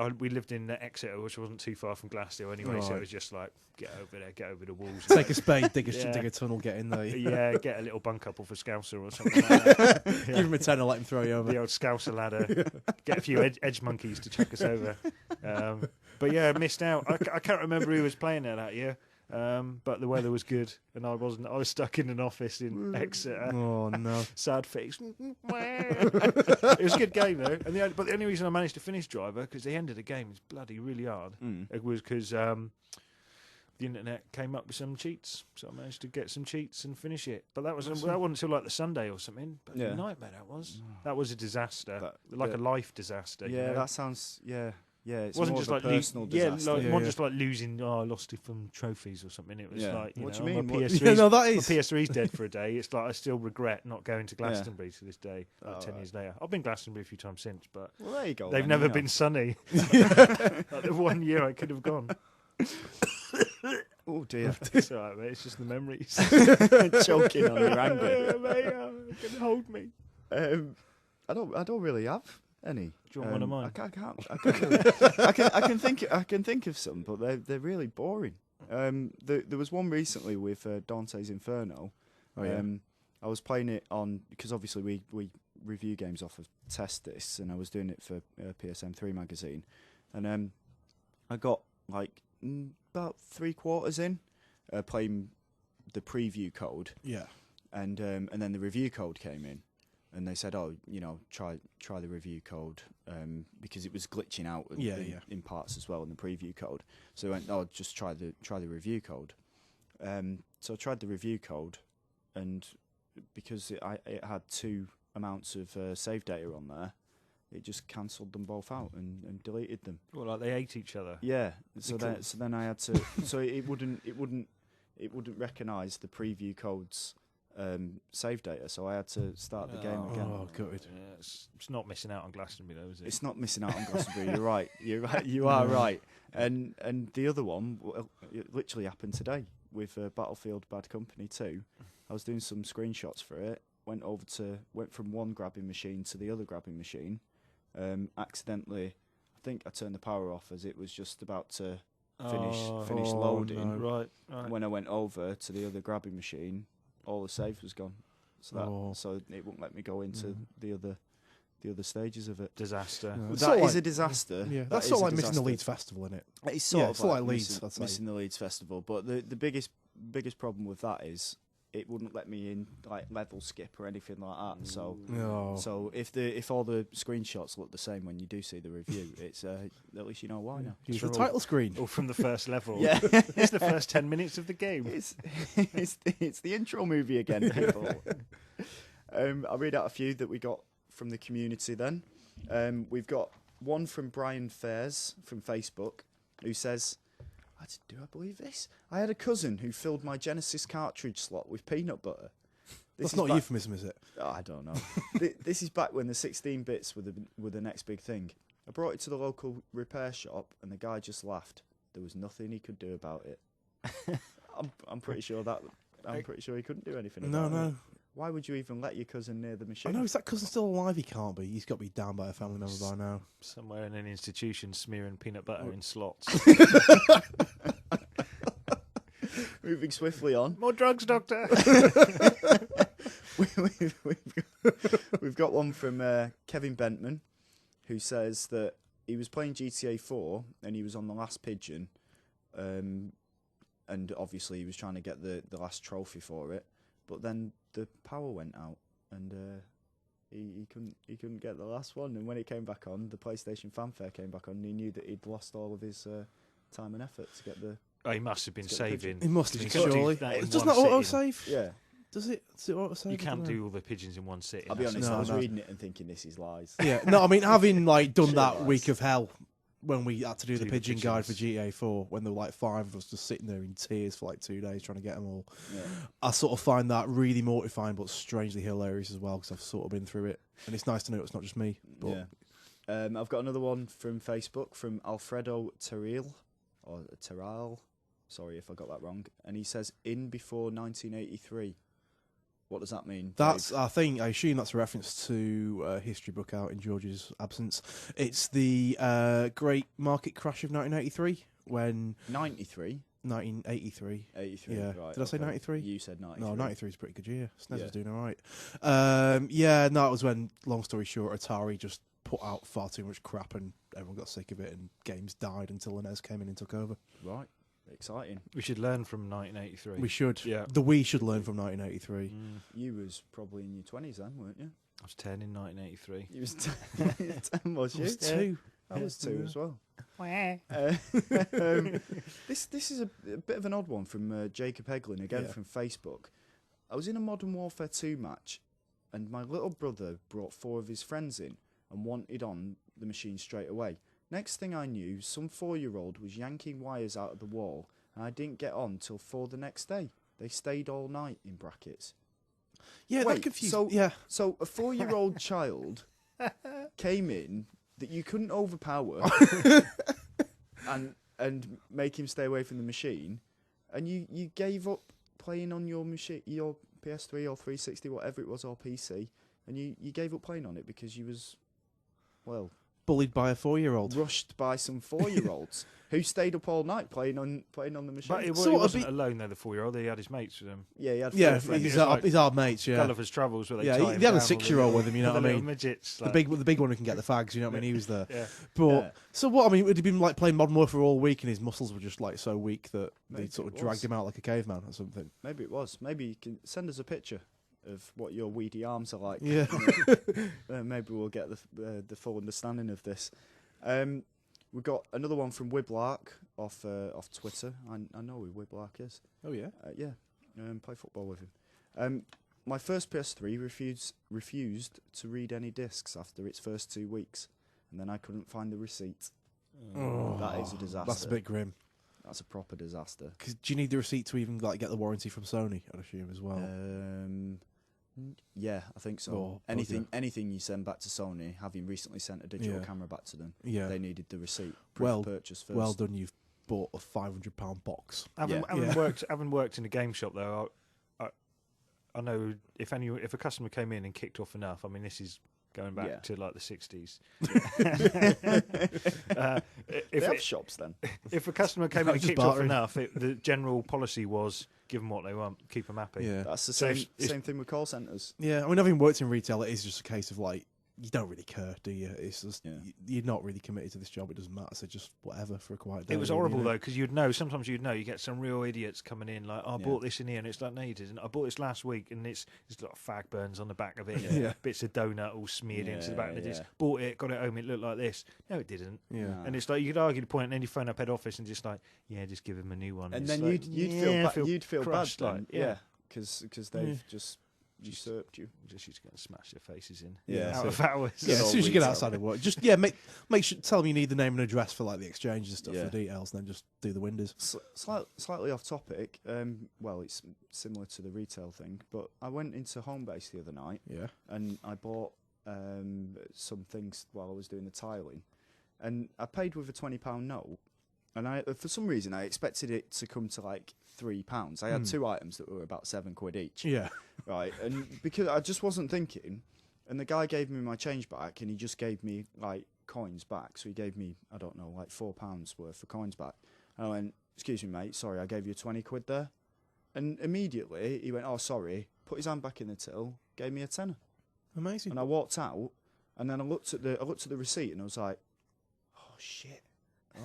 be. We lived in Exeter, which wasn't too far from Glasgow anyway, so it was just like get over the walls. Take a spade, dig Yeah. a tunnel, get in there. Yeah, get a little bunk up off a Scouser or something like that. Yeah. Give him a tenner, let him throw you over. The old Scouser ladder. Get a few edge monkeys to chuck us over. But yeah, I missed out. I can't remember who was playing there that year. But the weather was good, and I wasn't. I was stuck in an office in Exeter. Oh no! Sad face. It was a good game though, but the only reason I managed to finish Driver because the end of the game is bloody really hard. It was because the internet came up with some cheats, so I managed to get some cheats and finish it. But that wasn't until like the Sunday or something. But a nightmare that was. That was a disaster, a life disaster. Yeah, that sounds. Yeah, it's it wasn't more just of like a personal disaster. it wasn't just like losing. Oh, I lost it from trophies or something. It was like, What know, do you mean? My What- PS3's, no, that my is. PS3's dead for a day. It's like I still regret not going to Glastonbury to this day. Like 10 years later, I've been Glastonbury a few times since, but Well, there you go. they've then, never you know. been sunny. Like the 1 year I could have gone. Oh dear, It's all right, mate. It's just the memories. choking on your anger. Yeah, mate, it can hold me. I don't really have any. Do you want one of mine? I can think of some, but they're really boring. There was one recently with Dante's Inferno. I was playing it on because obviously we review games off of Testis, and I was doing it for PSM3 magazine, and I got like about 3/4 in playing the preview code. Yeah. And then the review code came in, and they said, "Oh, try the review code," because it was glitching out in parts as well in the preview code. So I went, "Oh, just try the review code." So I tried the review code, and because it had 2 amounts of save data on there, it just cancelled them both out and deleted them. Well, like they ate each other. Yeah. So then I had to. So it wouldn't recognise the preview code's save data. So I had to start the game again. Oh, good. Yeah, it's not missing out on Glastonbury though, is it? It's not missing out on Glastonbury. You're right. You are right. And the other one, it literally happened today with Battlefield Bad Company 2. I was doing some screenshots for it. Went from one grabbing machine to the other grabbing machine. Accidentally, I think I turned the power off as it was just about to finish loading. no. Right. When I went over to the other grabbing machine, all the save was gone. So it wouldn't let me go into the other stages of it. Disaster. No. It's That sort of is a disaster. Yeah, That that's is sort a of like missing the disaster. Leeds Festival, isn't it? It's sort of it's like Leeds. missing the Leeds Festival. But the biggest problem with that is it wouldn't let me in like level skip or anything like that. So if all the screenshots look the same when you do see the review, it's at least you know why now. Use the title screen. Or from the first level. Yeah, It's the first 10 minutes of the game. it's the intro movie again, people. I'll read out a few that we got from the community. Then we've got one from Brian Fairs from Facebook who says, "Do I believe this? I had a cousin who filled my Genesis cartridge slot with peanut butter." That's not a euphemism, is it? Oh, I don't know. This is back when the 16 bits were the next big thing. I brought it to the local repair shop, and the guy just laughed. There was nothing he could do about it. I'm pretty sure he couldn't do anything about it. No. Why would you even let your cousin near the I machine? know, is that cousin still alive? He can't be. He's got to be down by a family member by now. Somewhere in an institution smearing peanut butter in slots. Moving swiftly on. More drugs, doctor. We've got one from Kevin Bentman, who says that he was playing GTA 4 and he was on the last pigeon, and obviously he was trying to get the last trophy for it, but then the power went out and he couldn't get the last one. And when it came back on, the PlayStation fanfare came back on, and he knew that he'd lost all of his time and effort to get the. Oh, he must have been saving. He must have been, You can't do surely. that in Doesn't one that auto sitting. save? Yeah, Does it auto save? You can't do all the pigeons in one sitting. I'll be honest. No, I was no. reading it and thinking this is lies. Yeah, no, I mean, having like done Shit that lies. week of hell when we had to do the the pigeon guide for pigeons. GTA 4, when there were like 5 of us just sitting there in tears for like 2 days trying to get them all. Yeah. I sort of find that really mortifying, but strangely hilarious as well because I've sort of been through it, and it's nice to know it's not just me. But Yeah. I've got another one from Facebook from Alfredo Terrell, or Terral. Sorry if I got that wrong. And he says, in before 1983. What does that mean? that's, Dave? I assume that's a reference to a history book out in George's absence. It's the great market crash of 1983 when 93? 1983. 83. Yeah. Right, Did I say 93? You said 93. No, 93 is a pretty good year. SNES Yeah. was doing all right. Yeah, no, it was when, long story short, Atari just put out far too much crap and everyone got sick of it and games died until the NES came in and took over. Right. Exciting. We should learn from 1983. We should. Yeah. The Wii should learn from 1983. You was probably in your 20s then, weren't you? I was 10 in 1983. You was 10, was It you? was 2. I was 2 Yeah. as well. This is a bit of an odd one from Jacob Heglin, again Yeah. from Facebook. I was in a Modern Warfare 2 match, and my little brother brought 4 of his friends in and wanted on the machine straight away. Next thing I knew, some 4-year-old was yanking wires out of the wall, and I didn't get on till 4 the next day. They stayed all night, in brackets. Yeah, Wait, that confused. so- yeah. So a 4-year-old child came in that you couldn't overpower and make him stay away from the machine, and you gave up playing on your machine, your PS3 or 360, whatever it was, or PC, and you gave up playing on it because you was, well, Bullied by a 4-year-old. rushed by some 4-year-olds who stayed up all night playing on the machine. But he Sort of wasn't be- alone though, the 4-year-old. He had his mates with him. Yeah, he had Yeah, four friends. he's It's like our mates, yeah. Gulliver's Travels, where they Yeah, tie he him had a down, 6-year-old with him, you know the what I little mean? midgets. The Like, big one who can get the fags, you know what I mean? He was there. yeah. But Yeah. so what? I mean, would he been like playing Modern Warfare all week, and his muscles were just like so weak that Maybe they sort of it dragged was. him out like a caveman or something? Maybe it was. Maybe you can send us a picture of what your weedy arms are like. Yeah. Maybe we'll get the full understanding of this. We've got another one from Wiblark off Twitter. I know who Wiblark is. Oh yeah. Yeah, play football with him. My first PS3 refused to read any discs after its first 2 weeks, and then I couldn't find the receipt. Oh, That is a disaster. That's a bit grim. That's a proper disaster. Because do you need the receipt to even like get the warranty from Sony? I'd assume as well. Yeah, I think so. Oh, Anything you send back to Sony, having recently sent a digital Yeah. camera back to them, Yeah. they needed the receipt. Proof Well- of purchase first. Well done. You've bought a £500 box. Having Yeah. worked in a game shop though, I know if a customer came in and kicked off enough. I mean, this is going back Yeah. to like the 60s. They if have shops then. if a customer came in and Just kicked off bartering. enough, the general policy was give them what they want, keep them happy. Yeah. That's the So same it's- same thing with call centres. Yeah. I mean, having worked in retail, it is just a case of like you don't really care, do you? It's just Yeah. you're not really committed to this job. It doesn't matter. So just whatever for a quiet day. It was really, horrible you know? though, because sometimes you'd know, you get some real idiots coming in like, I Yeah. bought this in here, and it's like, no, you didn't. I bought this last week, and it's got fag burns on the back of it, and Yeah. bits of donut all smeared into the back of the Yeah, disc. yeah. Bought it, got it home, it looked like this. No, it didn't. Yeah. Nah. And it's like you could argue the point, and then you phone up head office and just like, yeah, just give him a new one. And It's then like, you'd feel crushed, bad, like, yeah, because they've Yeah. just usurped you. just used to go and smash their faces in. Yeah, out so- of hours. Yeah, as all soon as you get retail. outside of work, just make sure tell them you need the name and address for like the exchanges and stuff Yeah. for the details, and then just do the windows. Slightly off topic. Well, it's similar to the retail thing, but I went into Homebase the other night Yeah. and I bought some things while I was doing the tiling, and I paid with a £20 note, and I for some reason I expected it to come to like £3. I had 2 items that were about £7 each. Yeah. Right, and because I just wasn't thinking, and the guy gave me my change back, and he just gave me like coins back. So he gave me, I don't know, like £4 worth of coins back. And I went, "Excuse me, mate, sorry, I gave you 20 quid there." And immediately he went, "Oh, sorry," put his hand back in the till, gave me a tenner. Amazing. And I walked out, and then I looked at the receipt, and I was like, "Oh shit."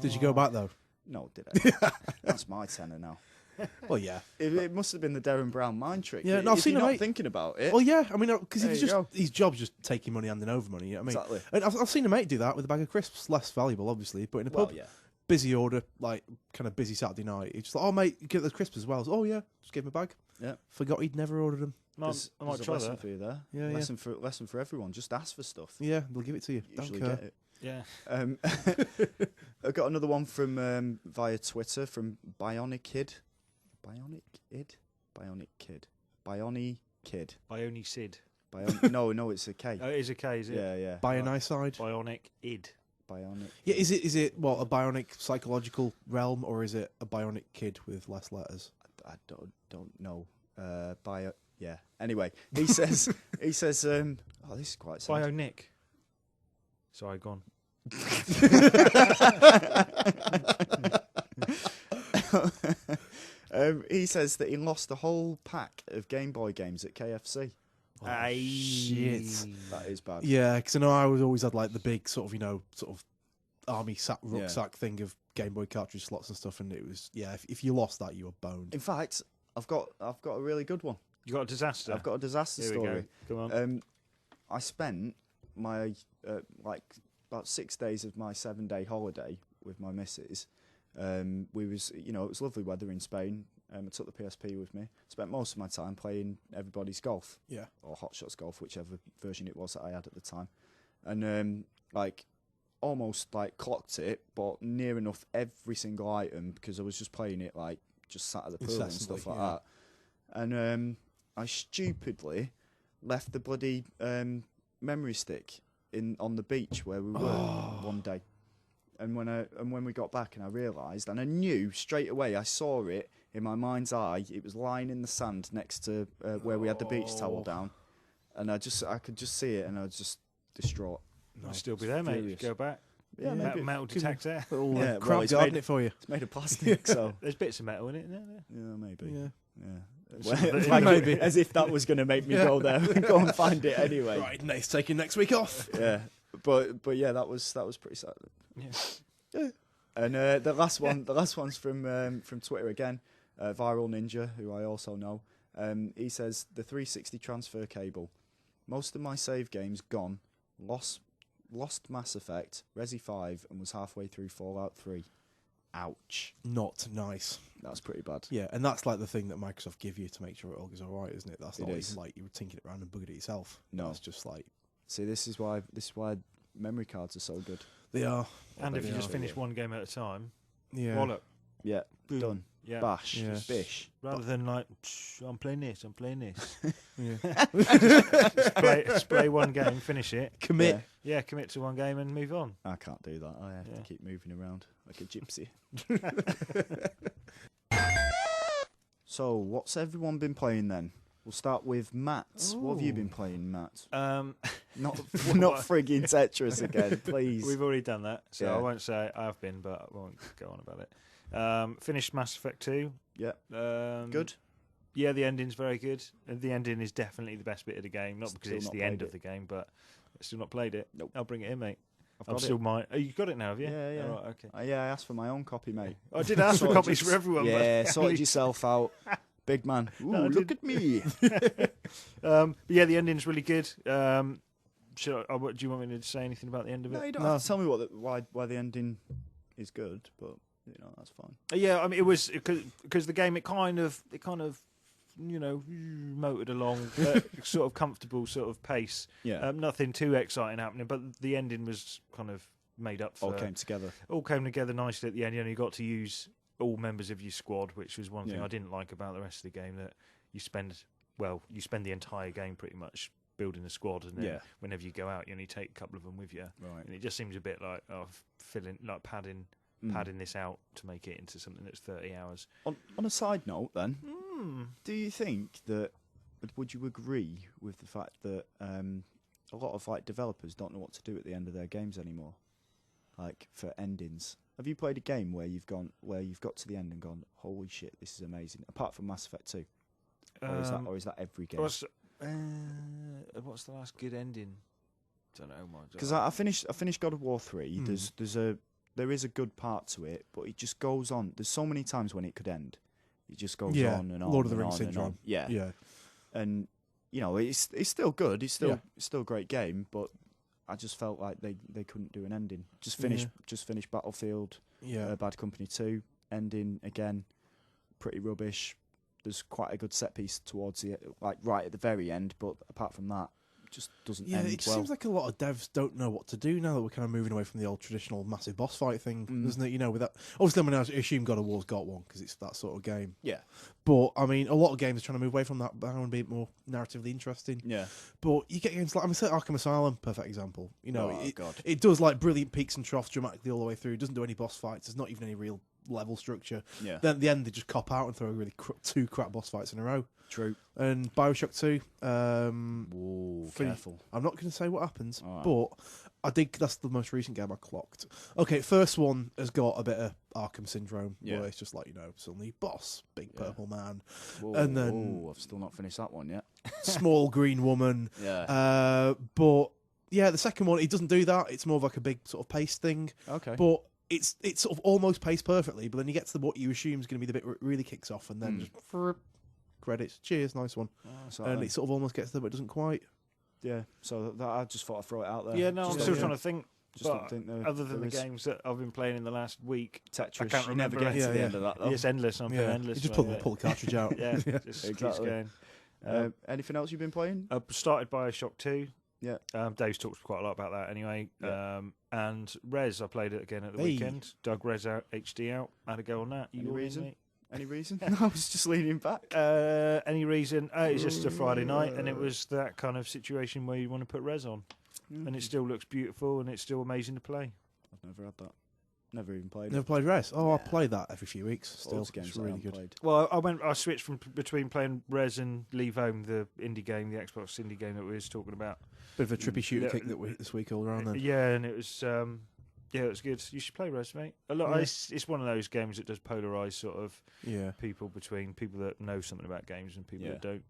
Did you go back though? No, did I? That's my tenner now. Well, yeah. It must have been the Darren Brown mind trick. Yeah, no, I've if seen you're it, not mate. thinking about it. Well, yeah. I mean, because There he's you just go. his job's just taking money, handing over money. You know what I mean, Exactly. And I've seen a mate do that with a bag of crisps, less valuable, obviously, but in a Well, pub, yeah. busy order, like kind of busy Saturday night. He's just like, "Oh, mate, you get the crisps as well." Oh, yeah, just gave him a bag. Yeah. Forgot he'd never ordered them. There's I might a try lesson that. for you there. Yeah, yeah. Lesson for everyone. Just ask for stuff. Yeah, they'll give it to you. You usually Don't get care. it. Yeah. I got another one from via Twitter from Bionic Kid. Bionic Kid. Bioni Sid. No, it's a K. Oh, it is a K, is it? Yeah. Bionicide. Bionic Id. Bionic. Yeah, is it what, a bionic psychological realm, or is it a bionic kid with less letters? I don't know. Yeah. Anyway, he says oh, this is quite sad. Bionic. Sorry, gone. He says that he lost a whole pack of Game Boy games at KFC. Shit. That is bad. Yeah, because I know I always had like the big sort of army rucksack thing of Game Boy cartridge slots and stuff, and it was if you lost that, you were boned. In fact, I've got a really good one. You got a disaster? I've got a disaster Here story. we go. Come on. I spent my about 6 days of my 7-day holiday with my missus. It was lovely weather in Spain. I took the PSP with me. Spent most of my time playing everybody's golf. Yeah. Or Hot Shots Golf, whichever version it was that I had at the time. And almost clocked it, but near enough every single item because I was just playing it just sat at the pool and stuff like that. And I stupidly left the bloody memory stick on the beach where we were one day. And when we got back and I realised, and I knew straight away, I saw it in my mind's eye. It was lying in the sand next to where we had the beach towel down, and I could just see it, and I was just distraught. Might still be there, mate. furious. Go back. Yeah, maybe. Metal detector. Crap it's guarding made- it for you. It's made of plastic, so There's bits of metal in it. Isn't there? yeah, maybe. Yeah. Well, Maybe. as if that was going to make me go there and go and find it anyway. Right, Nate's taking next week off. Yeah, but yeah, that was pretty sad. Yeah. And the last one's from Twitter again, Viral Ninja, who I also know. He says the 360 transfer cable. Most of my save games gone. Lost Mass Effect, Resi 5, and was halfway through Fallout 3. Ouch. Not nice. That's pretty bad. Yeah, and that's like the thing that Microsoft give you to make sure it all goes all right, isn't it? That's not It even is. like you were tinking it around and bugging it yourself. No. It's just like See, this is why memory cards are so good. they are. And if you Yeah. just finish one game at a time, Yeah. wallop. Yeah, Boom. done. Yeah. Bash, Yeah. bish. Rather than I'm playing this. Yeah. Just play one game, finish it. Commit. Yeah, commit to one game and move on. I can't do that. I have Yeah. to keep moving around like a gypsy. So, what's everyone been playing then? We'll start with Matt. What have you been playing, Matt? Not not frigging Tetris again, please. We've already done that, so Yeah. I won't say I have been, but I won't go on about it. Finished Mass Effect 2. Yeah. Good. Yeah, the ending's very good. The ending is definitely the best bit of the game, not because Still it's not the end played of the game, but I've still not played it. Nope. I'll bring it in, mate. I've I'm got still it. mine. Oh, you got it now, have you? Yeah, yeah. Oh, right, okay. Yeah, I asked for my own copy, mate. I did ask for Sorted copies your- for everyone. Yeah, but sorted yourself out, big man. Ooh, No, I look didn't. at me. But yeah, the ending's really good. Do you want me to say anything about the end of it? No, you don't have to tell me why the ending is good, but that's fine. Yeah, I mean, it was because the game it kind of motored along at sort of comfortable sort of pace. Yeah, Nothing too exciting happening, but the ending was kind of made up for. all came together. Nicely at the end. You only got to use all members of your squad, which was one thing Yeah. I didn't like about the rest of the game. That you spend the entire game pretty much building a squad, and then Yeah. whenever you go out, you only take a couple of them with you. Right. And it just seems a bit like padding padding this out to make it into something that's 30 hours. On a side note, then, do you think that? Would you agree with the fact that a lot of like developers don't know what to do at the end of their games anymore, like for endings? Have you played a game where you've got to the end and gone, "Holy shit, this is amazing"? Apart from Mass Effect 2, or is that every game? What's the last good ending? Don't know. Because I finished God of War 3. There is a good part to it, but it just goes on. There's so many times when it could end. It just goes on and on. Lord of the and Rings on syndrome. And on. Yeah. Yeah. And it's still good. It's still a great game, but I just felt like they couldn't do an ending. Just finish Battlefield. Yeah. Bad Company 2 ending again, pretty rubbish. There's quite a good set piece towards the right at the very end, but apart from that, it just doesn't end well. It seems like a lot of devs don't know what to do now that we're kind of moving away from the old traditional massive boss fight thing, doesn't it? With that, obviously, I assume God of War's got one because it's that sort of game. Yeah. But I mean, a lot of games are trying to move away from that and be more narratively interesting. Yeah. But you get games like Arkham Asylum, perfect example. God. It does like brilliant peaks and troughs dramatically all the way through. It doesn't do any boss fights. There's not even any real level structure. Yeah. Then at the end they just cop out and throw really two crap boss fights in a row. True. And Bioshock 2. Careful. I'm not going to say what happens, All right. but I think that's the most recent game I clocked. Okay, first one has got a bit of Arkham syndrome, where it's just like, suddenly boss, big purple man. And then I've still not finished that one yet. small green woman. Yeah. But yeah, the second one, it doesn't do that. It's more of like a big sort of pace thing. Okay. But it's sort of almost paced perfectly, but then you get to what you assume is going to be the bit where it really kicks off, and then just credits. Cheers, nice one. And it sort of almost gets there, but it doesn't quite. Yeah. So I just thought I'd throw it out there. Yeah, no, I'm still trying to think. Don't think other than the games that I've been playing in the last week, Tetris. I can't remember. You never get to the end of that, though. It's endless. I'm playing endless. You just pull the cartridge out. Just keeps going. Anything else you've been playing? I started Bioshock 2. Yeah. Dave's talked quite a lot about that anyway. Yeah. And Res, I played it again at the weekend. Dug Res out, HD out. Had a go on that. Any reason? Any reason? I was just leaning back. Any reason? It's just a Friday night, and it was that kind of situation where you want to put Res on. And it still looks beautiful, and it's still amazing to play. I've never had that. Never even played Never it. played Res? Oh, I play that every few weeks. Still, games it's really good. Played. Well, I switched between playing Res and Leave Home, the indie game, the Xbox indie game that we was talking about. Bit of a trippy shooter kick this week all around then. Yeah, and it was it was good. You should play Res, mate. It's one of those games that does polarise sort of people between people that know something about games and people that don't.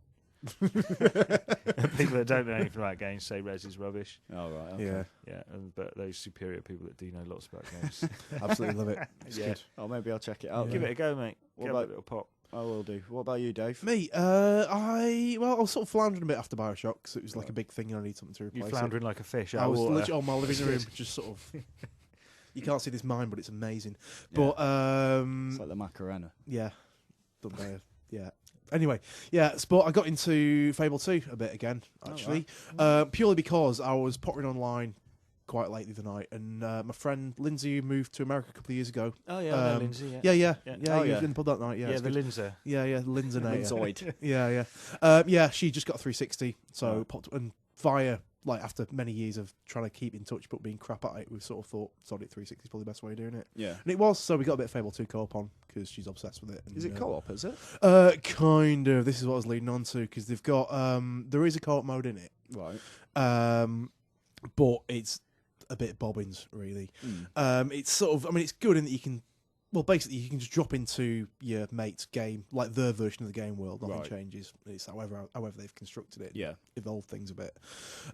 People that don't know anything about games say Res is rubbish. Oh right, okay. Yeah, but those superior people that do know lots about games, absolutely love it. It's good. Oh, maybe I'll check it out. Give it a go, mate. Give it a little pop. I will do. What about you, Dave? Me, I was sort of floundering a bit after Bioshock because it was like a big thing and I need something to replace. You're floundering like a fish. I was literally on my living room, just sort of. You can't see this mine, but it's amazing. But it's like the Macarena. Yeah, done there. Yeah. Anyway, but I got into Fable 2 a bit again, actually, purely because I was pottering online quite late the other night, and my friend Lindsay, who moved to America a couple of years ago. Oh yeah, I know Lindsay. Yeah. He was in the pub that night. Yeah, the Lindsay. Yeah, Lindsay. Linzoid. Yeah. She just got a 360, so popped and via. Like after many years of trying to keep in touch but being crap at it, we sort of thought Sonic 360 is probably the best way of doing it. Yeah, and it was. So we got a bit of Fable 2 co-op on because she's obsessed with it. And, is it co-op? Is it? Kind of. This is what I was leading on to because they've got there is a co-op mode in it, right? But it's a bit bobbins really. It's sort of. I mean, it's good in that you can. Well, basically, you can just drop into your mate's game, like their version of the game world. Nothing changes. It's however they've constructed it. Yeah, evolved things a bit.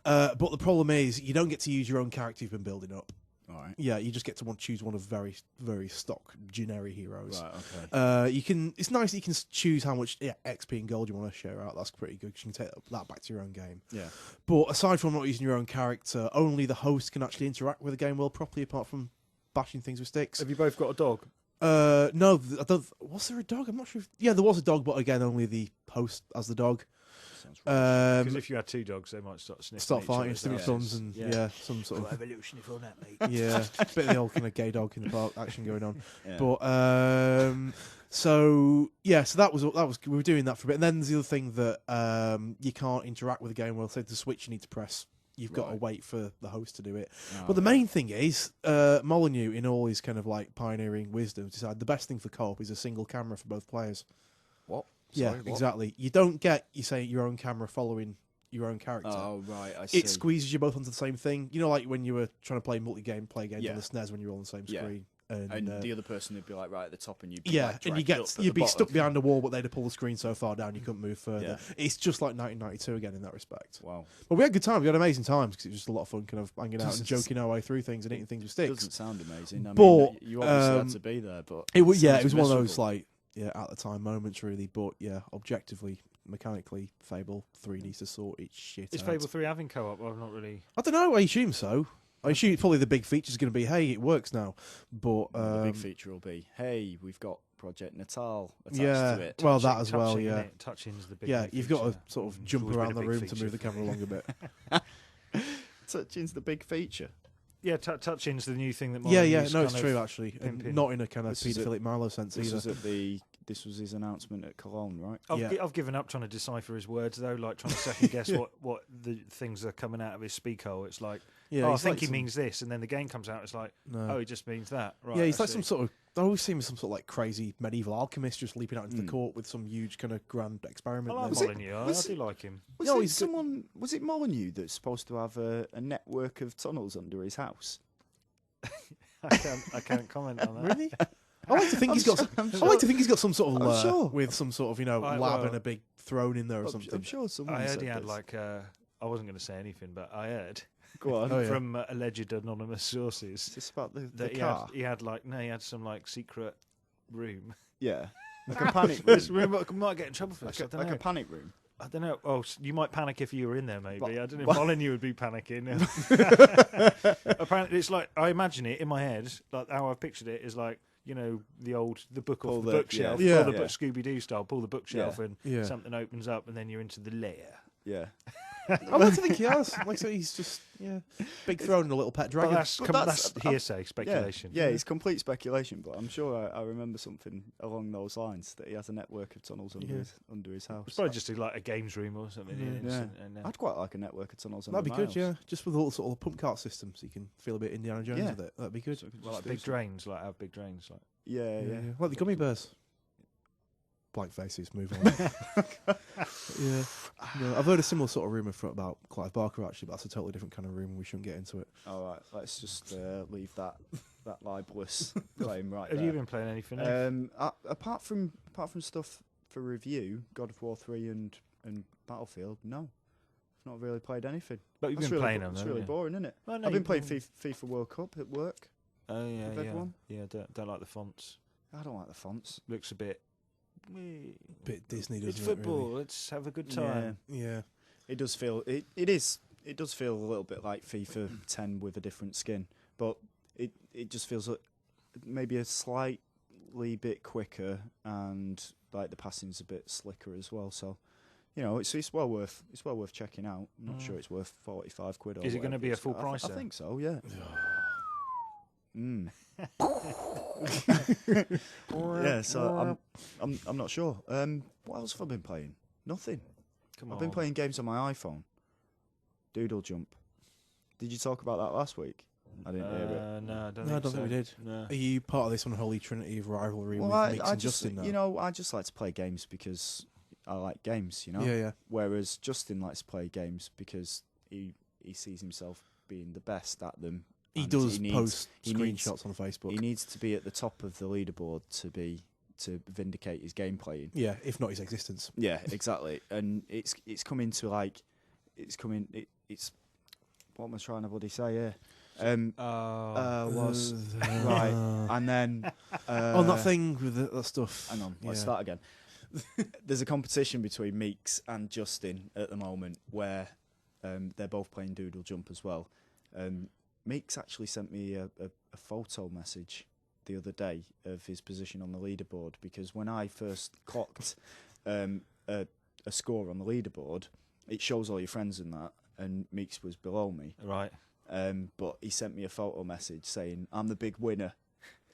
But the problem is, you don't get to use your own character you've been building up. All right. Yeah, you just get to choose one of very, very stock generic heroes. Right. Okay. You can. It's nice that you can choose how much XP and gold you want to share out. That's pretty good because you can take that back to your own game. Yeah. But aside from not using your own character, only the host can actually interact with the game world properly, apart from bashing things with sticks. Have you both got a dog? No, I don't. Was there a dog? I'm not sure. Yeah, there was a dog, but again, only the host as the dog. Because if you had two dogs, they might start sniffing. Start fighting, sniffing thumbs, and some sort of evolution if on that, mate. Yeah, bit of the old kind of gay dog in the park action going on. Yeah. But so that was we were doing that for a bit, and then there's the other thing that you can't interact with the game. Well, say the switch you need to press You've got to wait for the host to do it. Oh, but the main thing is, Molyneux, in all his kind of like pioneering wisdom, decided the best thing for co-op is a single camera for both players. What? Yeah, Sorry, what? exactly. You don't get, your own camera following your own character. Oh, right, I see. It squeezes you both onto the same thing. You know, like when you were trying to play play games Yeah. on the SNES when you were on the same Yeah. screen. And the other person would be like right at the top, and you'd be Yeah, like, and you'd be stuck behind a wall, but they'd have pulled the screen so far down you couldn't move further. Yeah. It's just like 1992 again in that respect. Wow, But we had good times. We had amazing times because it was just a lot of fun, kind of hanging out and Doesn't- joking our way through things and eating things with sticks. doesn't sound amazing. I But, mean, you obviously had to be there, but It was, sounds it was one of those miserable. like at the time moments really. But yeah, objectively, mechanically, Fable 3 needs to sort its shit Is out. Fable 3 having co-op? I've not really. I don't know. I assume so. I assume probably the big feature is going to be, hey, it works now. But the big feature will be, hey, we've got Project Natal attached yeah, to it. well, that as well. Touching, Yeah, innit? Touching's the big. yeah. new You've got to feature. sort of It's jump always been around a the big room to feature move the for camera me. along a bit. Touching's the big feature. Yeah, touching's the new thing that. Yeah, Molyneux's no, it's kind true of actually, and pimping. not in a kind of This is paedophilic Milo sense This either. was this was his announcement at Cologne, right? I've given up trying to decipher his words though, like trying to second guess what the things are coming out of his speak hole. It's like, Yeah, I he's think like he some- means this, and then the game comes out. It's like, No. oh, he just means that. Right? Yeah, he's I like some see. sort of. I always see him as some sort of like crazy medieval alchemist just leaping out into the Mm. court with some huge kind of grand I experiment. like there. Molyneux. I was do like him. Was No, it he's good. someone? Was it Molyneux that's supposed to have a network of tunnels under his house? I can't comment on that. Really? I like to think he's got. I'm I like to think he's got some sort of I'm lure sure. with some sort of Right, lab well, and a big throne in there or something. I'm sure someone. I heard said he had this. like. I wasn't going to say anything, but I heard Go on. Oh, yeah. from alleged anonymous sources Is this about the that car? he had some like secret room. Yeah, like a panic room. This room might get in trouble for this. I don't Like know. a panic room. I don't know. Oh, you might panic if you were in there, maybe. But- I don't know if Molyneux would be panicking. Apparently, it's like I imagine it in my head. Like how I've pictured it is like the book Pull off the the- bookshelf, yeah. pull the Yeah. book Scooby Doo style, pull the bookshelf, Yeah. and Yeah. something opens up, and then you're into the lair. Yeah. I like to think he has. Like so, he's just big throne and a little pet But dragon. that's, But that's- hearsay, speculation. Yeah, it's complete speculation, but I'm sure I remember something along those lines that he has a network of tunnels under his house. It's probably just like a games room or something. I'd quite like a network of tunnels under That'd be my good, house. yeah. Just with a little sort of pump cart system, so you can feel a bit Indiana Jones Yeah. with it. That'd be good. So I could Well, just like do big some- drains, like have big drains, like. Yeah, yeah. Like the gummy bears. Blank faces. Move on. Yeah. No, I've heard a similar sort of rumor about Clive Barker actually, but that's a totally different kind of rumor. We shouldn't get into it. All right, let's just leave that libelous claim right Have there. you been playing anything? else? Apart from stuff for review, God of War 3 and Battlefield, no. I've not really played anything. But you've That's been really playing bo- them, It's though, really haven't you? boring, isn't it? Well, no, I've been you- playing FIFA World Cup at work. Oh yeah, with yeah, everyone. yeah. Don't like the fonts. I don't like the fonts. Looks a bit. Bit Disney, doesn't It's it? football. Let's have a good time. Yeah. It does feel it does feel a little bit like FIFA 10 with a different skin, but it just feels like maybe a slightly bit quicker, and like the passing's a bit slicker as well. So, it's well worth checking out. I'm not sure it's worth £45 or Is it gonna whatever be a it's- full I price then? think so. Yeah. Yeah. So I'm not sure. What else have I been playing? Nothing. Come I've on. been playing games on my iPhone. Doodle Jump. Did you talk about that last week? I didn't hear it. No, I don't No, I think don't think we did. No. Are you part of this unholy trinity of rivalry Well, with Mix I and just Justin now? I just like to play games because I like games. Yeah. Whereas Justin likes to play games because he sees himself being the best at them. He and does needs- post he needs- screenshots on Facebook. He needs to be at the top of the leaderboard to vindicate his game playing. Yeah, if not his existence. Yeah, exactly. And it's coming to like it's what am I trying to bloody say here? Was right, and then on that thing with that stuff. hang on, let's Yeah. start again. There's a competition between Meeks and Justin at the moment where they're both playing Doodle Jump as well. Meeks actually sent me a photo message the other day of his position on the leaderboard, because when I first clocked a score on the leaderboard, it shows all your friends in that, and Meeks was below me. Right. But he sent me a photo message saying I'm the big winner,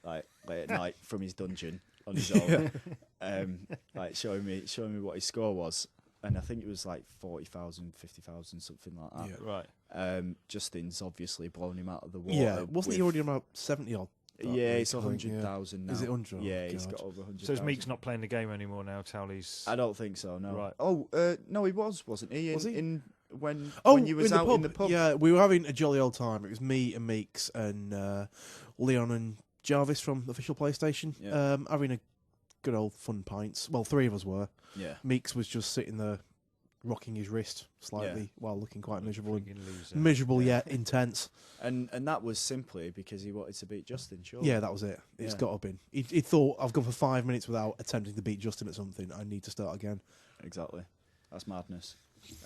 like late at night from his dungeon on his own, like showing me what his score was. and I think it was like 40,000, 50,000, something like that. Yeah. Right. Justin's obviously blown him out of the water. Yeah, wasn't he already on about 70 odd? Yeah, it's I think, 100,000 now. Is it 100? Yeah, Oh, he's God. got over 100,000. So is Meeks not playing the game anymore now? Towley's. I don't think so. No. Right. Oh, no, he wasn't he? Was he? When Oh, you was out in the pub? Yeah, we were having a jolly old time. It was me and Meeks and Leon and Jarvis from Official PlayStation, Yeah. having a good old fun pints. Well, 3 of us were. Yeah. Meeks was just sitting there, rocking his wrist slightly Yeah. while looking quite miserable. Friggin' loser. Miserable Yeah. yet intense. And that was simply because he wanted to beat Justin. Sure. Yeah, that was it. It's Yeah. got to have been. He thought, I've gone for 5 minutes without attempting to beat Justin at something. I need to start again. Exactly. That's madness.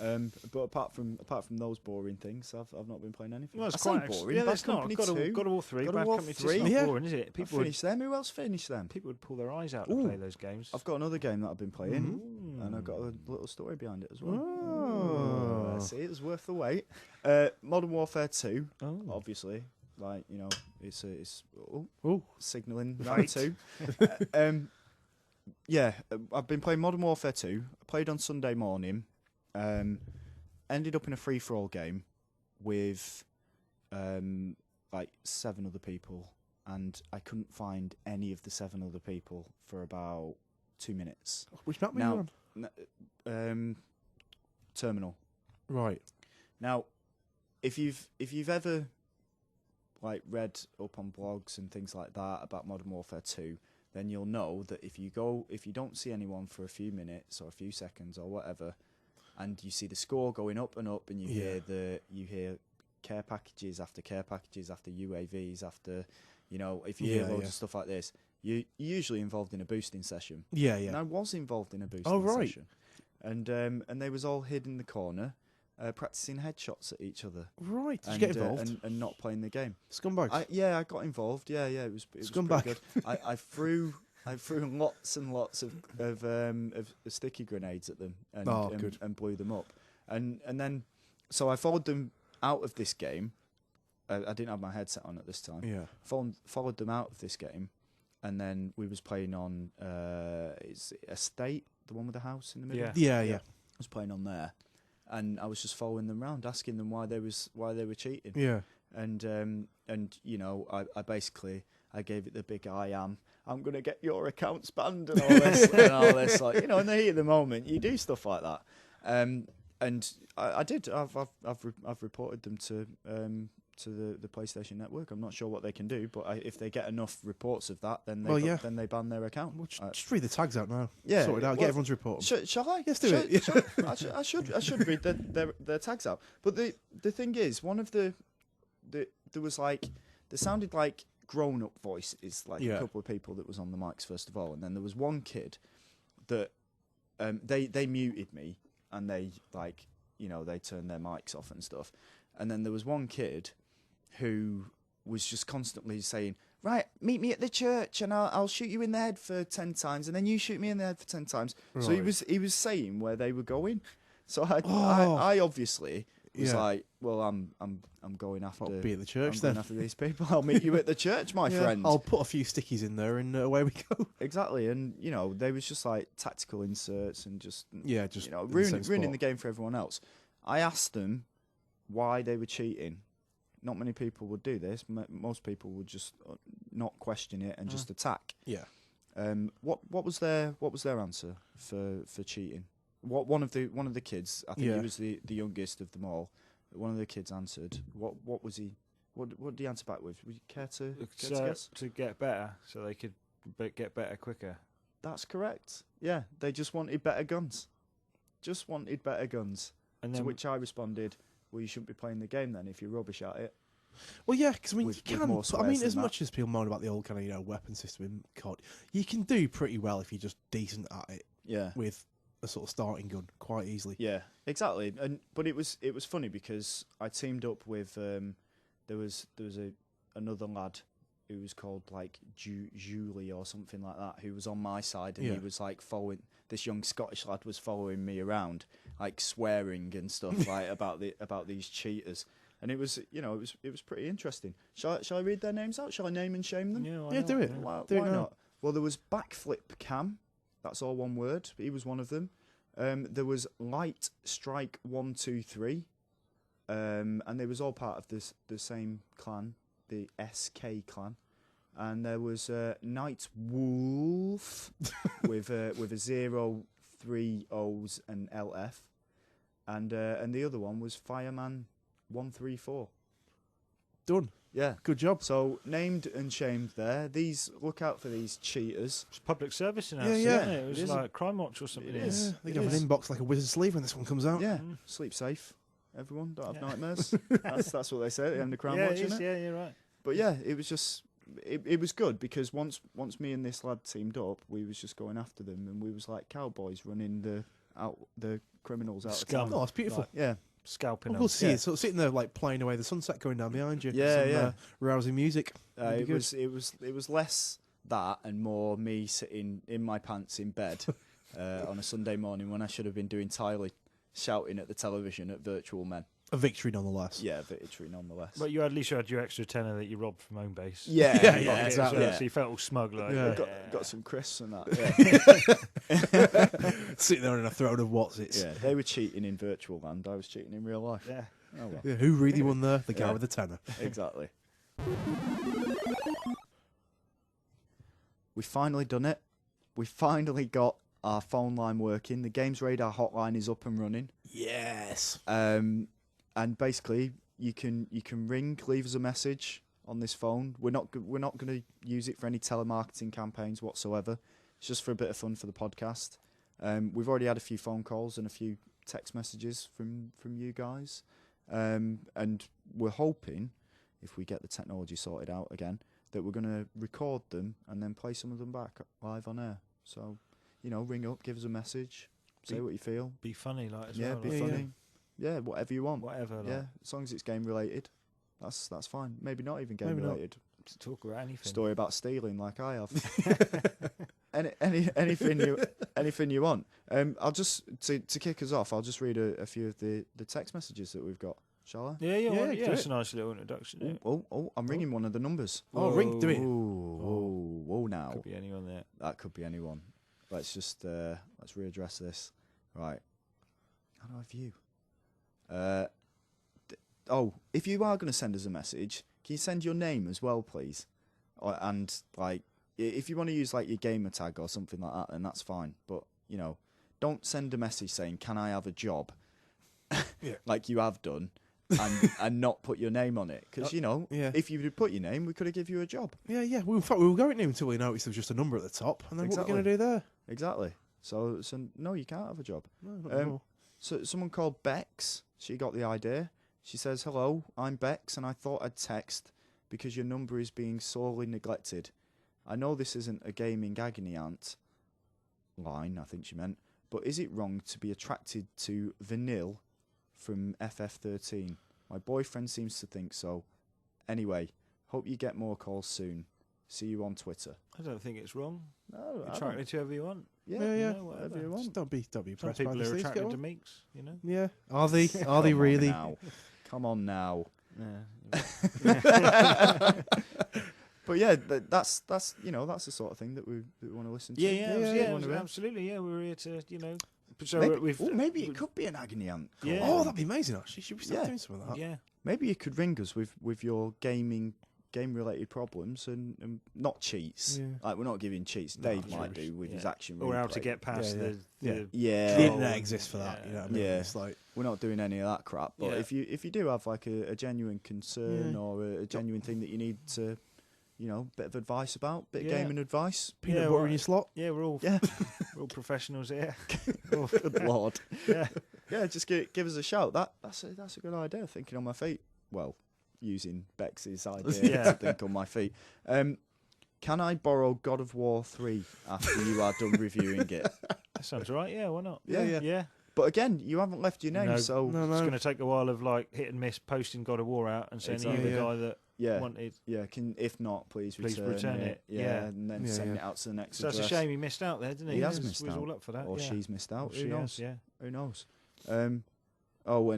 But apart from those boring things, I've not been playing anything. Well, it's I say quite boring. Yeah, Bad that's not. Company Got 2. all 3. God Bad of War Company 2 3. is not Yeah. boring, is it? I People would, finished them. Who else finished them? people would pull their eyes out to Ooh. play those games. I've got another game that I've been playing, Ooh. and I've got a little story behind it as well. Oh. See, it was worth the wait. Modern Warfare 2, Oh. obviously. Like, it's Oh, signalling Right. that too. I've been playing Modern Warfare 2. I played on Sunday morning. Ended up in a free-for-all game with like 7 other people, and I couldn't find any of the 7 other people for about 2 minutes. which map were Now- you on? Terminal. Right. Now, if you've ever like read up on blogs and things like that about Modern Warfare 2, then you'll know that if you don't see anyone for a few minutes or a few seconds or whatever, and you see the score going up and up, and you hear care packages after care packages after UAVs after, if you hear Yeah, loads yeah. of stuff like this, you're usually involved in a boosting session. Yeah, And yeah. I was involved in a boosting Oh, right. session, and they was all hid in the corner, practicing headshots at each other. Right. Did And, you get involved? and not playing the game. Scumbags. I got involved. Yeah, it was Scumbag. pretty good. I threw lots and lots of sticky grenades at them Good. and blew them up. And then so I followed them out of this game. I didn't have my headset on at this time. Yeah. Followed them out of this game, and then we was playing on is it Estate, the one with the house in the middle. Yeah. Yeah. I was playing on there, and I was just following them around, asking them why they were cheating. Yeah. And I basically I gave it the big I'm gonna get your accounts banned and all this and all this, like, in the heat of the moment you do stuff like that. And I did. I've reported them to the PlayStation Network. I'm not sure what they can do, but if they get enough reports of that, then they ban their account. Well, just read the tags out now. Yeah, Sort it out. Get everyone's report. Shall I? Yes, do it. I should read their tags out. But the thing is, one of there was like, there sounded like grown up voices, like a couple of people that was on the mics first of all, and then there was one kid that they muted me, and they they turned their mics off and stuff, and then there was one kid who was just constantly saying, right, meet me at the church and I'll shoot you in the head for 10 times, and then you shoot me in the head for 10 times. Right. So he was saying where they were going. So I obviously was like, well, I'm going after. I'll be at the church I'm then. going after these people. I'll meet you at the church, my friend. I'll put a few stickies in there and away we go. Exactly, and they was just like tactical inserts and just Just ruining the game for everyone else. I asked them why they were cheating. Not many people would do this. Most people would just not question it and just attack. Yeah. What was their answer for cheating? One of the kids, I think he was the youngest of them all. One of the kids answered. What was he? What did he answer back with? Would you care to guess? To get better, so they could get better quicker. That's correct. Yeah, they just wanted better guns. Just wanted better guns. And To then which I responded, well, you shouldn't be playing the game then if you're rubbish at it. Well, yeah, because With you more can. I mean, swears as than much as people moan about the old kind of weapon system in COD, you can do pretty well if you're just decent at it Yeah. with a sort of starting gun quite easily. Yeah, exactly. But it was funny because I teamed up with there was another lad who was called like Julie or something like that, who was on my side, and he was like following, this young Scottish lad was following me around, like swearing and stuff like about these cheaters. And it was it was pretty interesting. Shall I read their names out? Shall I name and shame them? Yeah, do it. Why Do it now. not? Well, there was Backflip Cam. That's all one word. He was one of them. There was Light Strike 123, and they was all part of the same clan, the SK clan. And there was Night Wolf with a 0, 3 O's and LF, and the other one was Fireman 134. Done. Yeah, Good job. so named and shamed there. Look out for these cheaters. It's public service announcement, yeah. isn't it? It was It is. like Crime Watch or something. It is. They have an inbox like a wizard's sleeve when this one comes out. Yeah, sleep safe, everyone. Don't have Yeah. nightmares. that's what they say at the end of Crime Yeah, Watch, it is, isn't it? yeah, you're right. But yeah, it was just it was good because once me and this lad teamed up, we was just going after them, and we was like cowboys running the criminals out Scum. of town. Oh, it's beautiful. Like, yeah, Scalping Oh, them. we'll see Yeah. you sort of sitting there like playing away the sunset going down behind you. Yeah, Some, yeah. rousing music. That'd be it good. was less that and more me sitting in my pants in bed on a Sunday morning when I should have been doing Tyler shouting at the television at virtual men. A victory nonetheless. Yeah, victory nonetheless. But at least you had your extra tenner that you robbed from home base. Yeah, Yeah, yeah, exactly. Yeah. So you felt all smug, like, Yeah. Got some crisps and that. Yeah. Sitting there on a throne of what's it. Yeah, they were cheating in virtual land. I was cheating in real life. Yeah. Oh well, Yeah, who really won there? The guy Yeah. with the tenner. exactly. We finally done it. We finally got our phone line working. The GamesRadar hotline is up and running. Yes. And basically, you can ring, leave us a message on this phone. We're not going to use it for any telemarketing campaigns whatsoever. It's just for a bit of fun for the podcast. We've already had a few phone calls and a few text messages from you guys, and we're hoping, if we get the technology sorted out again, that we're going to record them and then play some of them back live on air. So, ring up, give us a message, say what you feel. Be funny, like, as Yeah, well. be like, funny. Yeah, whatever you want. Whatever, like, Yeah, as long as it's game related, that's fine. Maybe not even game Maybe not. related. to talk about anything. Story about stealing, like I have. anything you want. I'll just to kick us off. I'll just read a few of the text messages that we've got. Shall I? Yeah, Yeah, yeah, do it's it. a nice little introduction. Yeah. Oh! I'm ringing one of the numbers. Oh, ring, do it. Whoa! Now Could be anyone there. that could be anyone. Let's just let's readdress this. Right. How do I view? If you are going to send us a message, can you send your name as well, please? And like, if you want to use like your gamer tag or something like that, then that's fine. But don't send a message saying, "Can I have a job?" Yeah. like you have done, and not put your name on it, because yeah. if you put your name, we could have give you a job. Yeah, yeah. In fact, we were going to until we noticed there was just a number at the top, and then what are we going to do there? Exactly. So no, you can't have a job. No, not at all. So someone called Bex, she got the idea. She says, "Hello, I'm Bex, and I thought I'd text because your number is being sorely neglected. I know this isn't a gaming agony aunt line, I think she meant, but is it wrong to be attracted to Vanille from FF13? My boyfriend seems to think so. Anyway, hope you get more calls soon. See you on Twitter." I don't think it's wrong. No, Attract it to whoever you want. Yeah, Yeah. whatever you Just want. don't be Some impressed by people these are things. Get attracted on. to meeks, you know. Yeah. Are they? Are they Come on really? now. Come on now. Yeah. But yeah, that's the sort of thing that we want to listen to. yeah, wanna hear. absolutely. Yeah, we're here to, So maybe it could be an agony aunt call. Yeah. Oh, that'd be amazing. Actually, should we start Yeah. doing some of that? Yeah. Maybe you could ring us with your game related problems and not cheats. Yeah. Like, we're not giving cheats. No, Dave might cheats. do with his Yeah. action Or how replay. to get past Yeah, the The Yeah, internet exists for that. Yeah. You know what I mean? Yeah. It's like, we're not doing any of that crap. But Yeah. if you do have like a genuine concern Yeah. or a genuine thing that you need to, bit of advice about, bit of Yeah. gaming advice. peanut Yeah, butter well, in your slot. Yeah, we're all Yeah. we're all professionals here. Good lord. Yeah. Yeah, just give us a shout. That's a good idea. Thinking on my feet. Well, using Bex's idea Yeah. to think on my feet. Can I borrow God of War 3 after you are done reviewing it? That sounds right. Yeah, why not? Yeah. Yeah. But again, you haven't left your name, No. so No, It's no. going to take a while of like hit and miss posting God of War out and saying Exactly. you're the Yeah. guy that yeah, wanted. if not, please Please return, return it. Yeah, Yeah. and then Yeah, send yeah. it out to the next So that's a address. shame he missed out there, didn't he? He has was, missed was out. all up for that. Or yeah. she's missed out. She Who has, knows? yeah. Who knows? And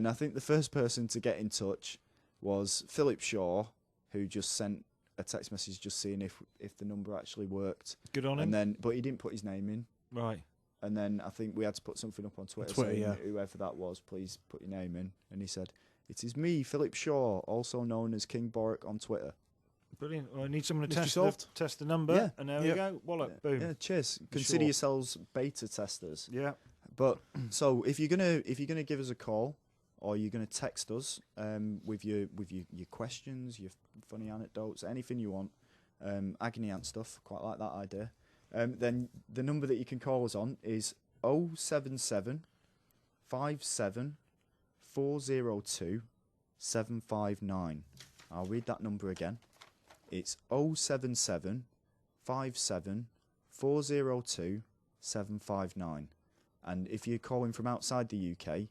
I think the first person to get in touch was Philip Shaw, who just sent a text message just seeing if the number actually worked. Good on him. But he didn't put his name in. Right. And then I think we had to put something up on Twitter, saying whoever that was, please put your name in. And he said, "It is me, Philip Shaw, also known as King Boric on Twitter." Brilliant. Well, I need someone to Mystery test the number. Yeah. And there we go. Wallop. Boom. Yeah, cheers. Consider yourselves beta testers. Yeah. But so if you're gonna give us a call, or you're gonna text us with your questions, your funny anecdotes, anything you want, agony aunt stuff, quite like that idea. Then the number that you can call us on is 077 57 402 759. I'll read that number again. It's 077 57 402 759. And if you're calling from outside the UK,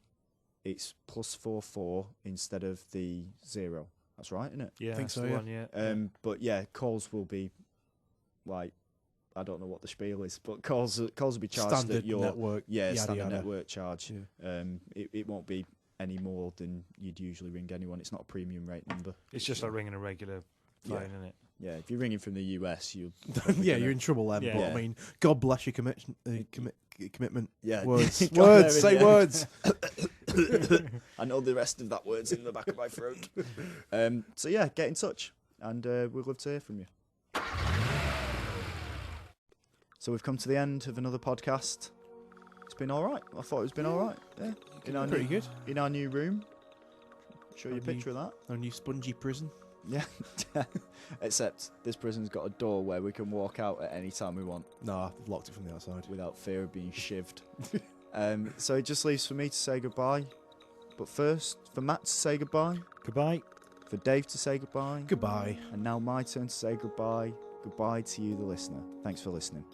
it's +44 instead of the 0. That's right, isn't it? Yeah, I think so. One, yeah. But yeah, calls will be like, I don't know what the spiel is, but calls will be charged Standard at your network. standard network charge. Yeah. It won't be any more than you'd usually ring anyone. It's not a premium rate number. It's just like ringing a regular phone, isn't it? Yeah, if you're ringing from the US, you're you're in trouble then. Yeah. But I mean, God bless your commitment. Yeah, Words, Go words, there, say yeah. words. I know the rest of that word's in the back of my throat. So yeah, get in touch, and we'd love to hear from you. So we've come to the end of another podcast. It's been all right. I thought it's been all right. Yeah, Pretty good. In our new room. Show you a Our picture of that. Our new spongy prison. Yeah. Except this prison's got a door where we can walk out at any time we want No, I've locked it from the outside. without fear of being shivved. So it just leaves for me to say goodbye. But first, for Matt to say goodbye, Goodbye. for Dave to say goodbye, Goodbye. and now my turn to say goodbye. Goodbye to you, the listener. Thanks for listening.